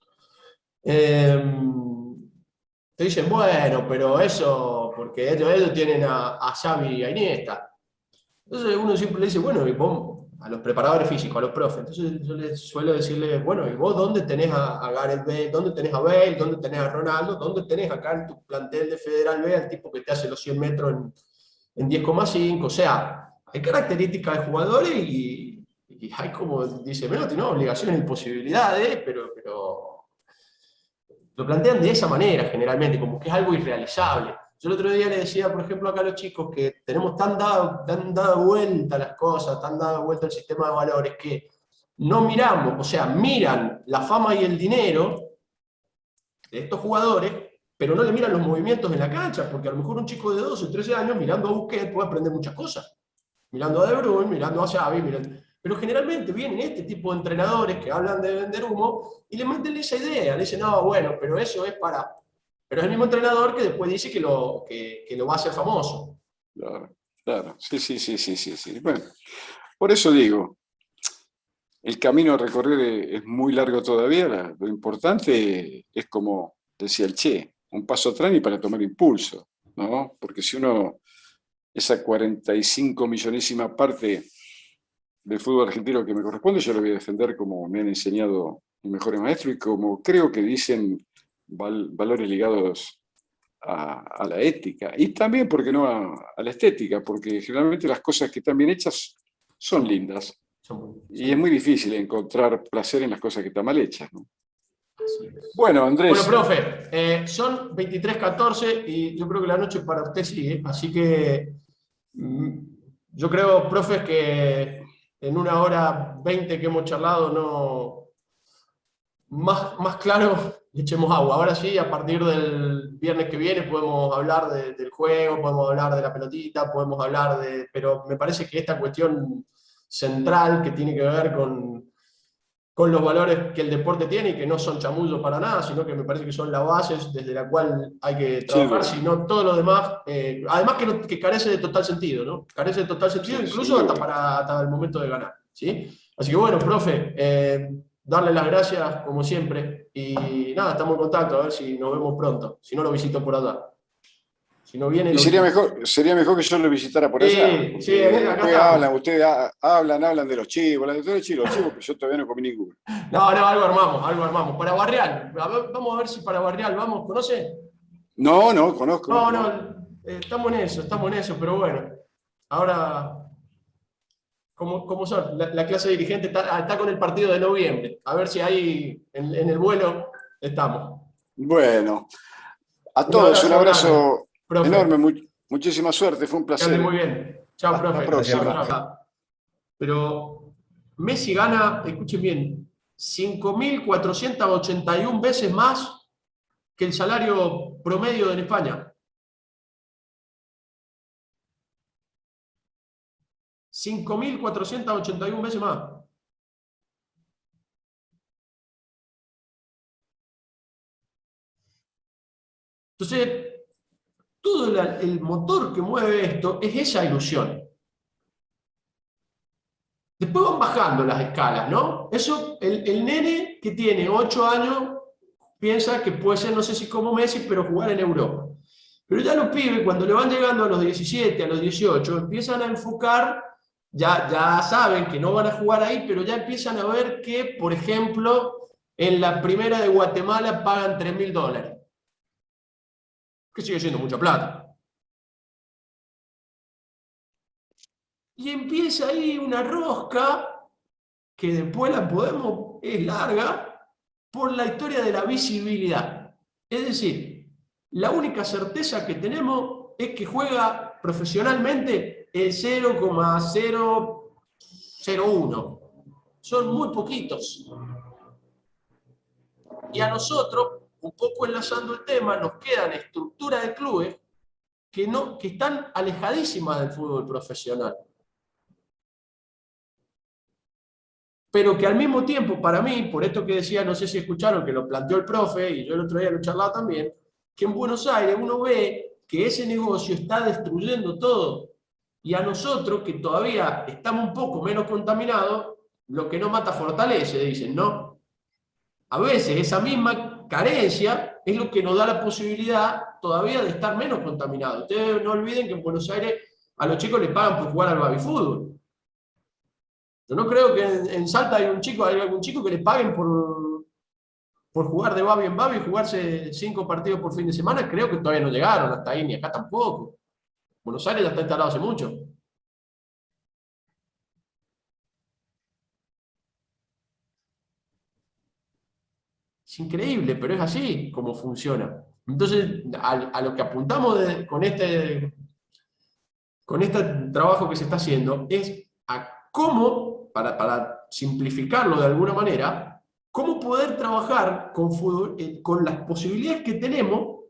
Te dicen, bueno, pero eso, porque ellos tienen a Xavi y a Iniesta. Entonces uno siempre le dice, bueno, y vos, a los preparadores físicos, a los profes, entonces yo les suelo decirles, bueno, ¿y vos dónde tenés a Gareth Bale? ¿Dónde tenés a Bale? ¿Dónde tenés a Ronaldo? ¿Dónde tenés acá en tu plantel de Federal B al tipo que te hace los 100 metros en 10,5? O sea, hay características de jugadores y hay, como dice Menotti, ¿no? Obligaciones y posibilidades, pero lo plantean de esa manera generalmente, como que es algo irrealizable. Yo el otro día le decía, por ejemplo, acá a los chicos que tenemos tan dado vuelta las cosas, tan dado vuelta el sistema de valores, que no miramos, o sea, miran la fama y el dinero de estos jugadores, pero no le miran los movimientos en la cancha, porque a lo mejor un chico de 12 o 13 años mirando a Busquets puede aprender muchas cosas. mirando a De Bruyne, mirando a Xavi, pero generalmente vienen este tipo de entrenadores que hablan de vender humo y le meten esa idea, le dicen, no, bueno, pero eso es para... Pero es el mismo entrenador que después dice que lo va a hacer famoso. Claro, claro. Sí, sí, sí, sí, sí, sí. Bueno, por eso digo, el camino a recorrer es muy largo todavía. Lo importante es, como decía el Che, un paso atrás y para tomar impulso, ¿no? Porque si uno, esa 45 millonésima parte del fútbol argentino que me corresponde, yo lo voy a defender como me han enseñado mis mejores maestros y como creo que dicen valores ligados a la ética y también, ¿por qué no?, a la estética, porque generalmente las cosas que están bien hechas son lindas y es muy difícil encontrar placer en las cosas que están mal hechas, ¿no? Bueno, Andrés. Bueno, profe, son 23:14 y yo creo que la noche para usted sigue, así que yo creo, profe, que en 1 hora 20 que hemos charlado, más claro, echemos agua. Ahora sí, a partir del viernes que viene podemos hablar del juego, podemos hablar de la pelotita, podemos hablar de... Pero me parece que esta cuestión central que tiene que ver con los valores que el deporte tiene y que no son chamullos para nada, sino que me parece que son la base desde la cual hay que trabajar, Sí, sino todo lo demás, además que carece de total sentido, ¿no? Carece de total sentido, sí, incluso hasta el momento de ganar, ¿sí? Así que bueno, profe, darle las gracias como siempre y nada, estamos en contacto, a ver si nos vemos pronto, si no lo visito por allá. Si no viene, y lo sería visito. mejor que yo lo visitara por allá, Sí, porque sí, acá después estamos. ustedes hablan de los chivos, hablan de todos los chivos, pero yo todavía no comí ninguno. No, algo armamos. Para Barreal, vamos a ver si para Barreal vamos, ¿conoce? No, no, conozco, No, no. estamos en eso, pero bueno. Ahora, como son, la clase dirigente está con el partido de noviembre. A ver si ahí en el vuelo estamos. Bueno, a Un todos un abrazo grande, abrazo enorme, profe. muchísima suerte, fue un Que ande placer. muy bien. Chao, Hasta la profe. Gracias, Chao, próxima. profe. chao. Pero Messi gana, escuchen bien, 5.481 veces más que el salario promedio en España. 5.481 veces más. Entonces, todo el motor que mueve esto es esa ilusión. Después van bajando las escalas, ¿no? Eso, el nene que tiene 8 años piensa que puede ser, no sé si como Messi, pero jugar en Europa. Pero ya los pibes, cuando le van llegando a los 17, a los 18, empiezan a enfocar, ya saben que no van a jugar ahí, pero ya empiezan a ver que, por ejemplo, en la primera de Guatemala pagan $3.000, que sigue siendo mucha plata. Y empieza ahí una rosca que después es larga, por la historia de la visibilidad. Es decir, la única certeza que tenemos es que juega profesionalmente el 0,001. Son muy poquitos. Y a nosotros, un poco enlazando el tema, nos quedan estructuras de clubes que están alejadísimas del fútbol profesional. Pero que al mismo tiempo, para mí, por esto que decía, no sé si escucharon, que lo planteó el profe, y yo el otro día lo charlaba también, que en Buenos Aires uno ve que ese negocio está destruyendo todo. Y a nosotros, que todavía estamos un poco menos contaminados, lo que no mata fortalece, dicen, ¿no? A veces esa misma carencia es lo que nos da la posibilidad todavía de estar menos contaminados. Ustedes no olviden que en Buenos Aires a los chicos les pagan por jugar al baby fútbol. Yo no creo que en Salta hay algún chico que le paguen por jugar de babi en babi y jugarse 5 partidos por fin de semana. Creo que todavía no llegaron hasta ahí, ni acá tampoco. Buenos Aires ya está instalado hace mucho. Es increíble, pero es así como funciona. Entonces, a lo que apuntamos con este trabajo que se está haciendo es a cómo, para simplificarlo de alguna manera, cómo poder trabajar con las posibilidades que tenemos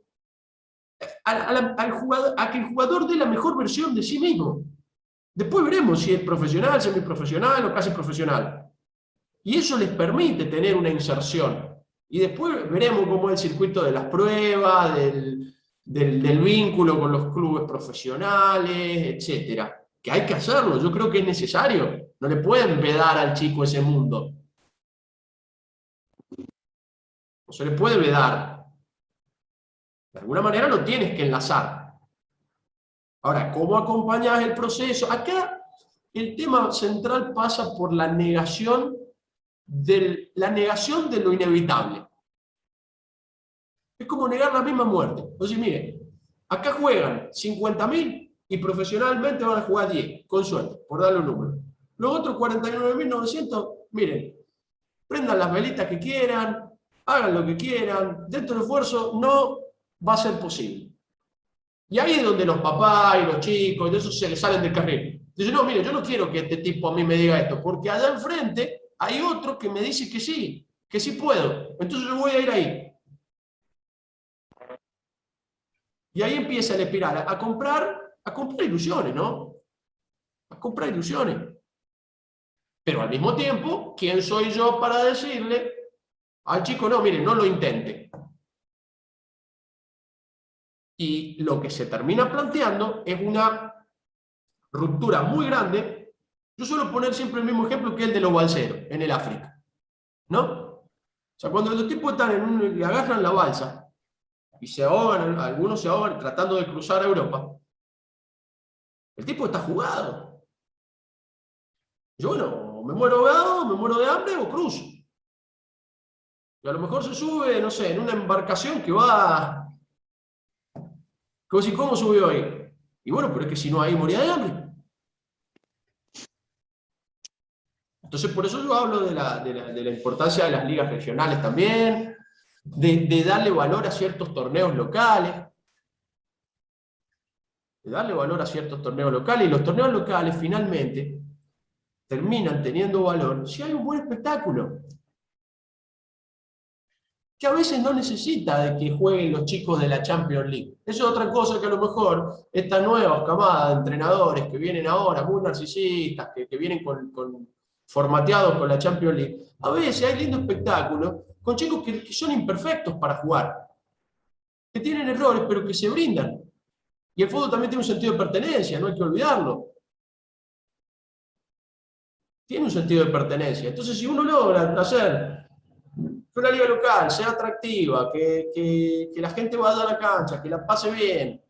a que el jugador dé la mejor versión de sí mismo. Después veremos si es profesional, semiprofesional o casi profesional. Y eso les permite tener una inserción. Y después veremos cómo es el circuito de las pruebas, del vínculo con los clubes profesionales, etc. Que hay que hacerlo, yo creo que es necesario. No le pueden vedar al chico ese mundo. No se le puede vedar. De alguna manera lo tienes que enlazar. Ahora, ¿cómo acompañas el proceso? Acá el tema central pasa por la negación de lo inevitable. Es como negar la misma muerte. Entonces, mire, acá juegan 50.000 y profesionalmente van a jugar 10, con suerte, por darle un número. Los otros 49.900, miren, prendan las velitas que quieran, hagan lo que quieran, dentro del esfuerzo no va a ser posible. Y ahí es donde los papás y los chicos, de esos se les salen del carril. Dicen, no, mire, yo no quiero que este tipo a mí me diga esto, porque allá enfrente hay otro que me dice que sí puedo. Entonces yo voy a ir ahí. Y ahí empieza la espiral, a comprar ilusiones, ¿no? A comprar ilusiones. Pero al mismo tiempo, ¿quién soy yo para decirle al chico, no, mire, no lo intente? Y lo que se termina planteando es una ruptura muy grande. Yo suelo poner siempre el mismo ejemplo que el de los balseros en el África, ¿no? O sea, cuando los tipos están y agarran la balsa y se ahogan, algunos se ahogan tratando de cruzar a Europa, el tipo está jugado. Yo, bueno, me muero ahogado, me muero de hambre o cruzo. Y a lo mejor se sube, no sé, en una embarcación que va... ¿Cómo subió ahí? Y bueno, pero es que si no ahí moría de hambre. Entonces, por eso yo hablo de la importancia de las ligas regionales también, de darle valor a ciertos torneos locales, y los torneos locales finalmente terminan teniendo valor si hay un buen espectáculo. Que a veces no necesita de que jueguen los chicos de la Champions League. Eso es otra cosa que a lo mejor esta nueva camada de entrenadores que vienen ahora, muy narcisistas, que vienen formateados con la Champions League, a veces hay lindo espectáculo con chicos que son imperfectos para jugar, que tienen errores pero que se brindan. Y el fútbol también tiene un sentido de pertenencia, no hay que olvidarlo. Tiene un sentido de pertenencia. Entonces, si uno logra hacer que una liga local sea atractiva, que la gente vaya a la cancha, que la pase bien.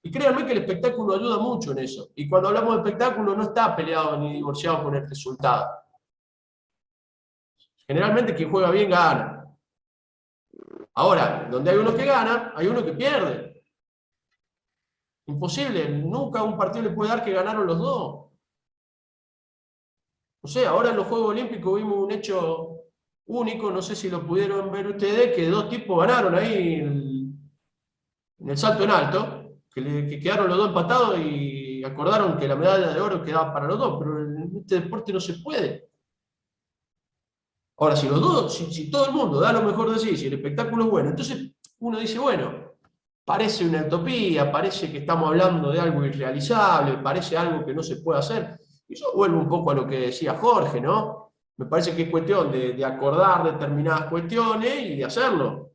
Y créanme que el espectáculo ayuda mucho en eso. Y cuando hablamos de espectáculo no está peleado ni divorciado con el resultado. Generalmente quien juega bien gana. Ahora, donde hay uno que gana, hay uno que pierde. Imposible, nunca a un partido le puede dar que ganaron los dos. No sé, ahora en los Juegos Olímpicos vimos un hecho único, no sé si lo pudieron ver ustedes, que dos tipos ganaron ahí en el salto en alto, que quedaron los dos empatados y acordaron que la medalla de oro quedaba para los dos, pero en este deporte no se puede. Ahora, si los dos, si todo el mundo da lo mejor de sí, si el espectáculo es bueno, entonces uno dice, bueno, parece una utopía, parece que estamos hablando de algo irrealizable, parece algo que no se puede hacer. Y yo vuelvo un poco a lo que decía Jorge, ¿no? Me parece que es cuestión de acordar determinadas cuestiones y de hacerlo.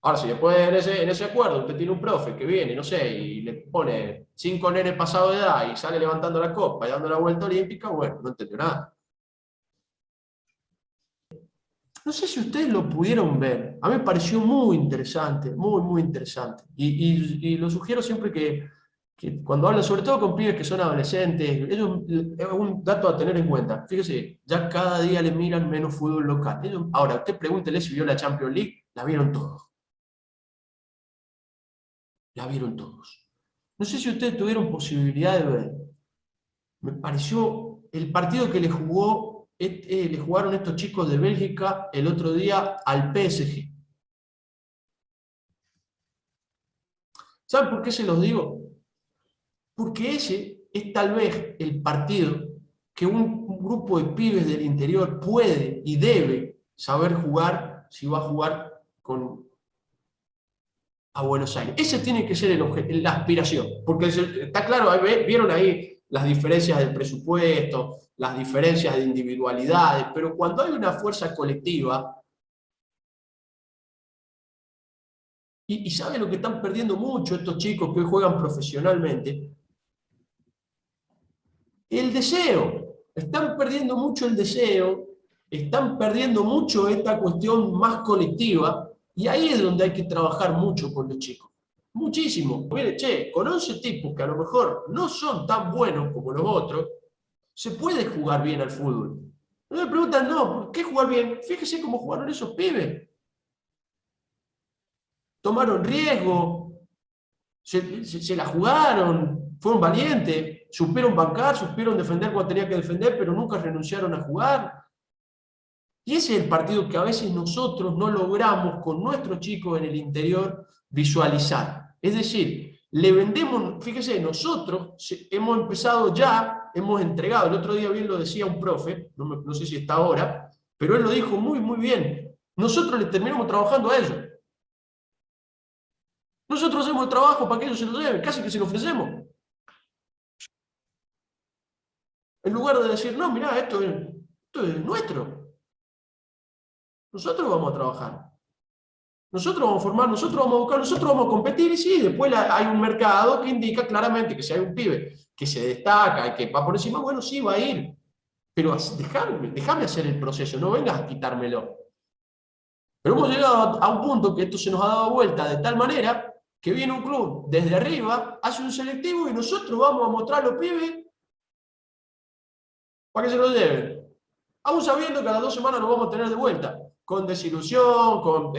Ahora, si después en ese acuerdo usted tiene un profe que viene, no sé, y le pone 5 nenes pasados de edad y sale levantando la copa y dando la vuelta olímpica, bueno, no entendió nada. No sé si ustedes lo pudieron ver. A mí me pareció muy interesante, muy, muy interesante. Y lo sugiero siempre que cuando hablan, sobre todo con pibes que son adolescentes, es un dato a tener en cuenta. Fíjese, ya cada día le miran menos fútbol local. Ahora, usted pregúntele si vio la Champions League, la vieron todos. La vieron todos. No sé si ustedes tuvieron posibilidad de ver. Me pareció el partido que le jugaron estos chicos de Bélgica el otro día al PSG. ¿Saben por qué se los digo? Porque ese es tal vez el partido que un grupo de pibes del interior puede y debe saber jugar si va a jugar a Buenos Aires. Ese tiene que ser la aspiración, porque está claro, vieron ahí las diferencias del presupuesto, las diferencias de individualidades, pero cuando hay una fuerza colectiva, y ¿saben lo que están perdiendo mucho estos chicos que hoy juegan profesionalmente? El deseo. Están perdiendo mucho el deseo, están perdiendo mucho esta cuestión más colectiva, y ahí es donde hay que trabajar mucho con los chicos. Muchísimo. Mire, che, con 11 tipos que a lo mejor no son tan buenos como los otros, se puede jugar bien al fútbol. No me preguntan, no, ¿por qué jugar bien? Fíjese cómo jugaron esos pibes. Tomaron riesgo, se la jugaron, fueron valientes, supieron bancar, supieron defender cuando tenía que defender, pero nunca renunciaron a jugar. Y ese es el partido que a veces nosotros no logramos con nuestros chicos en el interior visualizar. Es decir, le vendemos, fíjese, nosotros hemos empezado ya, hemos entregado, el otro día bien lo decía un profe, no sé si está ahora, pero él lo dijo muy, muy bien. Nosotros le terminamos trabajando a ellos. Nosotros hacemos el trabajo para que ellos se lo lleven, casi que se lo ofrecemos. En lugar de decir, no, mirá, esto es nuestro. Nosotros vamos a trabajar. Nosotros vamos a formar, nosotros vamos a buscar, nosotros vamos a competir, y sí, después hay un mercado que indica claramente que si hay un pibe que se destaca y que va por encima, bueno, sí, va a ir. Pero déjame hacer el proceso, no vengas a quitármelo. Pero hemos llegado a un punto que esto se nos ha dado vuelta de tal manera que viene un club desde arriba, hace un selectivo y nosotros vamos a mostrar a los pibes para que se lo lleven. Aún sabiendo que a las 2 semanas nos vamos a tener de vuelta, con desilusión, con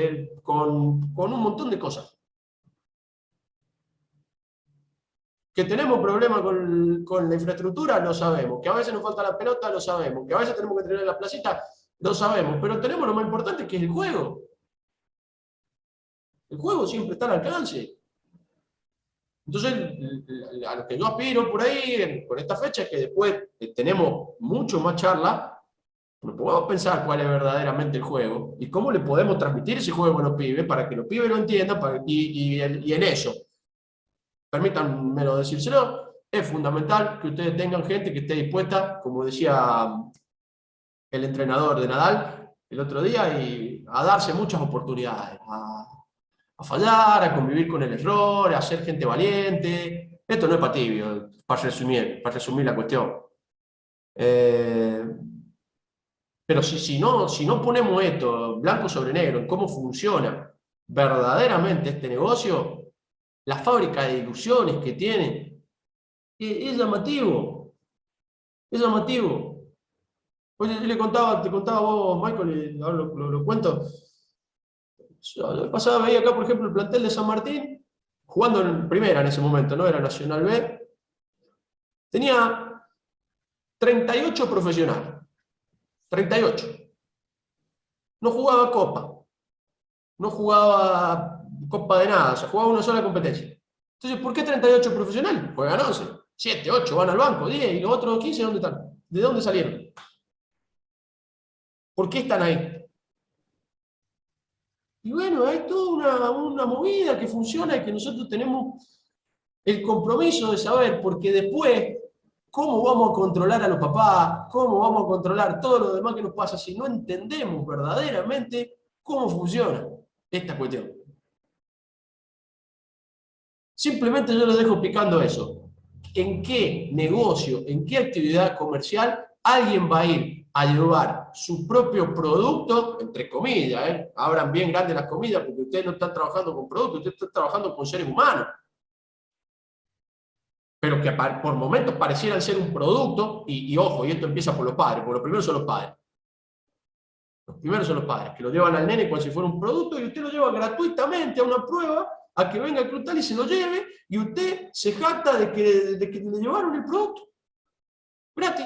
un montón de cosas. Que tenemos problemas con la infraestructura, lo sabemos. Que a veces nos falta la pelota, lo sabemos. Que a veces tenemos que tener la placita, lo sabemos. Pero tenemos lo más importante, que es el juego. El juego siempre está al alcance. Entonces, a lo que yo aspiro por ahí, con esta fecha, es que después tenemos mucho más charla, nos podemos pensar cuál es verdaderamente el juego y cómo le podemos transmitir ese juego a los pibes para que los pibes lo entiendan y en eso, permítanmelo decírselo, es fundamental que ustedes tengan gente que esté dispuesta, como decía el entrenador de Nadal el otro día, a darse muchas oportunidades, a fallar, a convivir con el error, a ser gente valiente. Esto no es para tibio, para resumir la cuestión. Pero si no ponemos esto blanco sobre negro en cómo funciona verdaderamente este negocio, la fábrica de ilusiones que tiene, es llamativo. Es llamativo. Oye, yo te contaba a vos, Michael, y ahora lo cuento. Yo la pasada veía acá, por ejemplo, el plantel de San Martín, jugando en primera en ese momento, no era Nacional B. Tenía 38 profesionales. 38. No jugaba Copa. No jugaba Copa de nada, o sea, jugaba una sola competencia. Entonces, ¿por qué 38 profesionales? Juegan 11, 7, 8, van al banco, 10, y los otros 15, ¿dónde están? ¿De dónde salieron? ¿Por qué están ahí? Y bueno, hay toda una movida que funciona y que nosotros tenemos el compromiso de saber, porque después, ¿cómo vamos a controlar a los papás? ¿Cómo vamos a controlar todo lo demás que nos pasa si no entendemos verdaderamente cómo funciona esta cuestión? Simplemente yo les dejo picando eso. ¿En qué negocio, en qué actividad comercial alguien va a ir a llevar su propio producto, entre comillas, abran bien grandes las comillas, porque ustedes no están trabajando con productos, ustedes están trabajando con seres humanos, pero que por momentos parecieran ser un producto, y ojo, y esto empieza por los padres, porque los primeros son los padres. Los primeros son los padres, que lo llevan al nene como si fuera un producto, y usted lo lleva gratuitamente a una prueba, a que venga el club tal y se lo lleve, y usted se jacta de que le llevaron el producto. Gratis.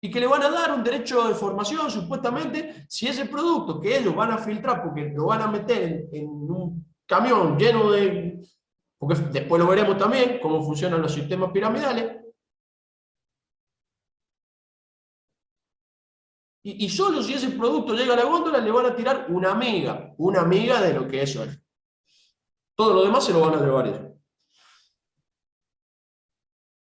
Y que le van a dar un derecho de formación, supuestamente, si ese producto que ellos van a filtrar, porque lo van a meter en un camión lleno de... Porque después lo veremos también, cómo funcionan los sistemas piramidales. Y solo si ese producto llega a la góndola, le van a tirar una miga de lo que eso es. Todo lo demás se lo van a llevar ellos.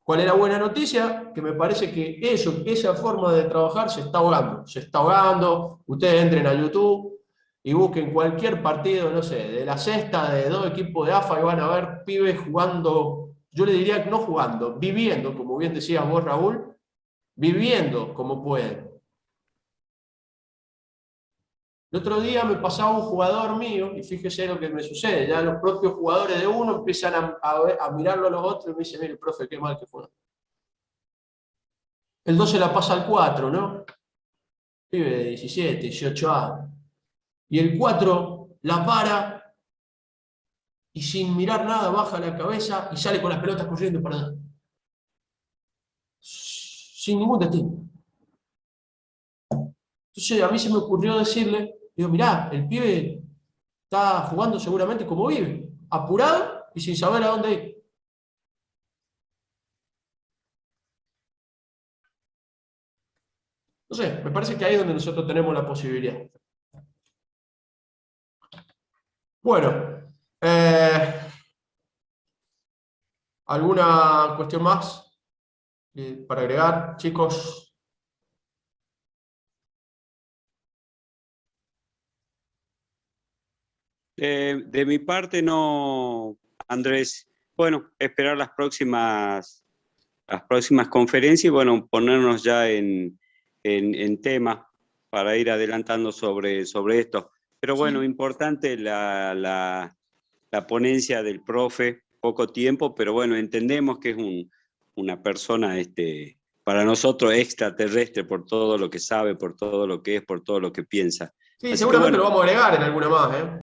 ¿Cuál es la buena noticia? Que me parece que esa forma de trabajar se está ahogando. Se está ahogando. Ustedes entren a YouTube y busquen cualquier partido, no sé, de la sexta de 2 equipos de AFA y van a ver pibes jugando, yo le diría que no jugando, viviendo, como bien decías vos, Raúl, viviendo como pueden. El otro día me pasaba un jugador mío, y fíjese lo que me sucede, ya los propios jugadores de uno empiezan a mirarlo a los otros y me dicen, mire, profe, qué mal que fue. El 2 se la pasa al 4, ¿no? Pibe de 17, 18 años. Y el 4 la para y sin mirar nada baja la cabeza y sale con las pelotas corriendo para allá. Sin ningún destino. Entonces a mí se me ocurrió decirle, digo, mirá, el pibe está jugando seguramente como vive, apurado y sin saber a dónde ir. No sé, me parece que ahí es donde nosotros tenemos la posibilidad. Bueno, ¿alguna cuestión más para agregar, chicos? De mi parte no, Andrés. Bueno, esperar las próximas conferencias y bueno, ponernos ya en tema para ir adelantando sobre esto. Pero bueno, Sí. importante la ponencia del profe, poco tiempo, pero bueno, entendemos que es una persona para nosotros extraterrestre por todo lo que sabe, por todo lo que es, por todo lo que piensa. Sí, Así que seguramente bueno. lo vamos a agregar en alguna más, ¿eh?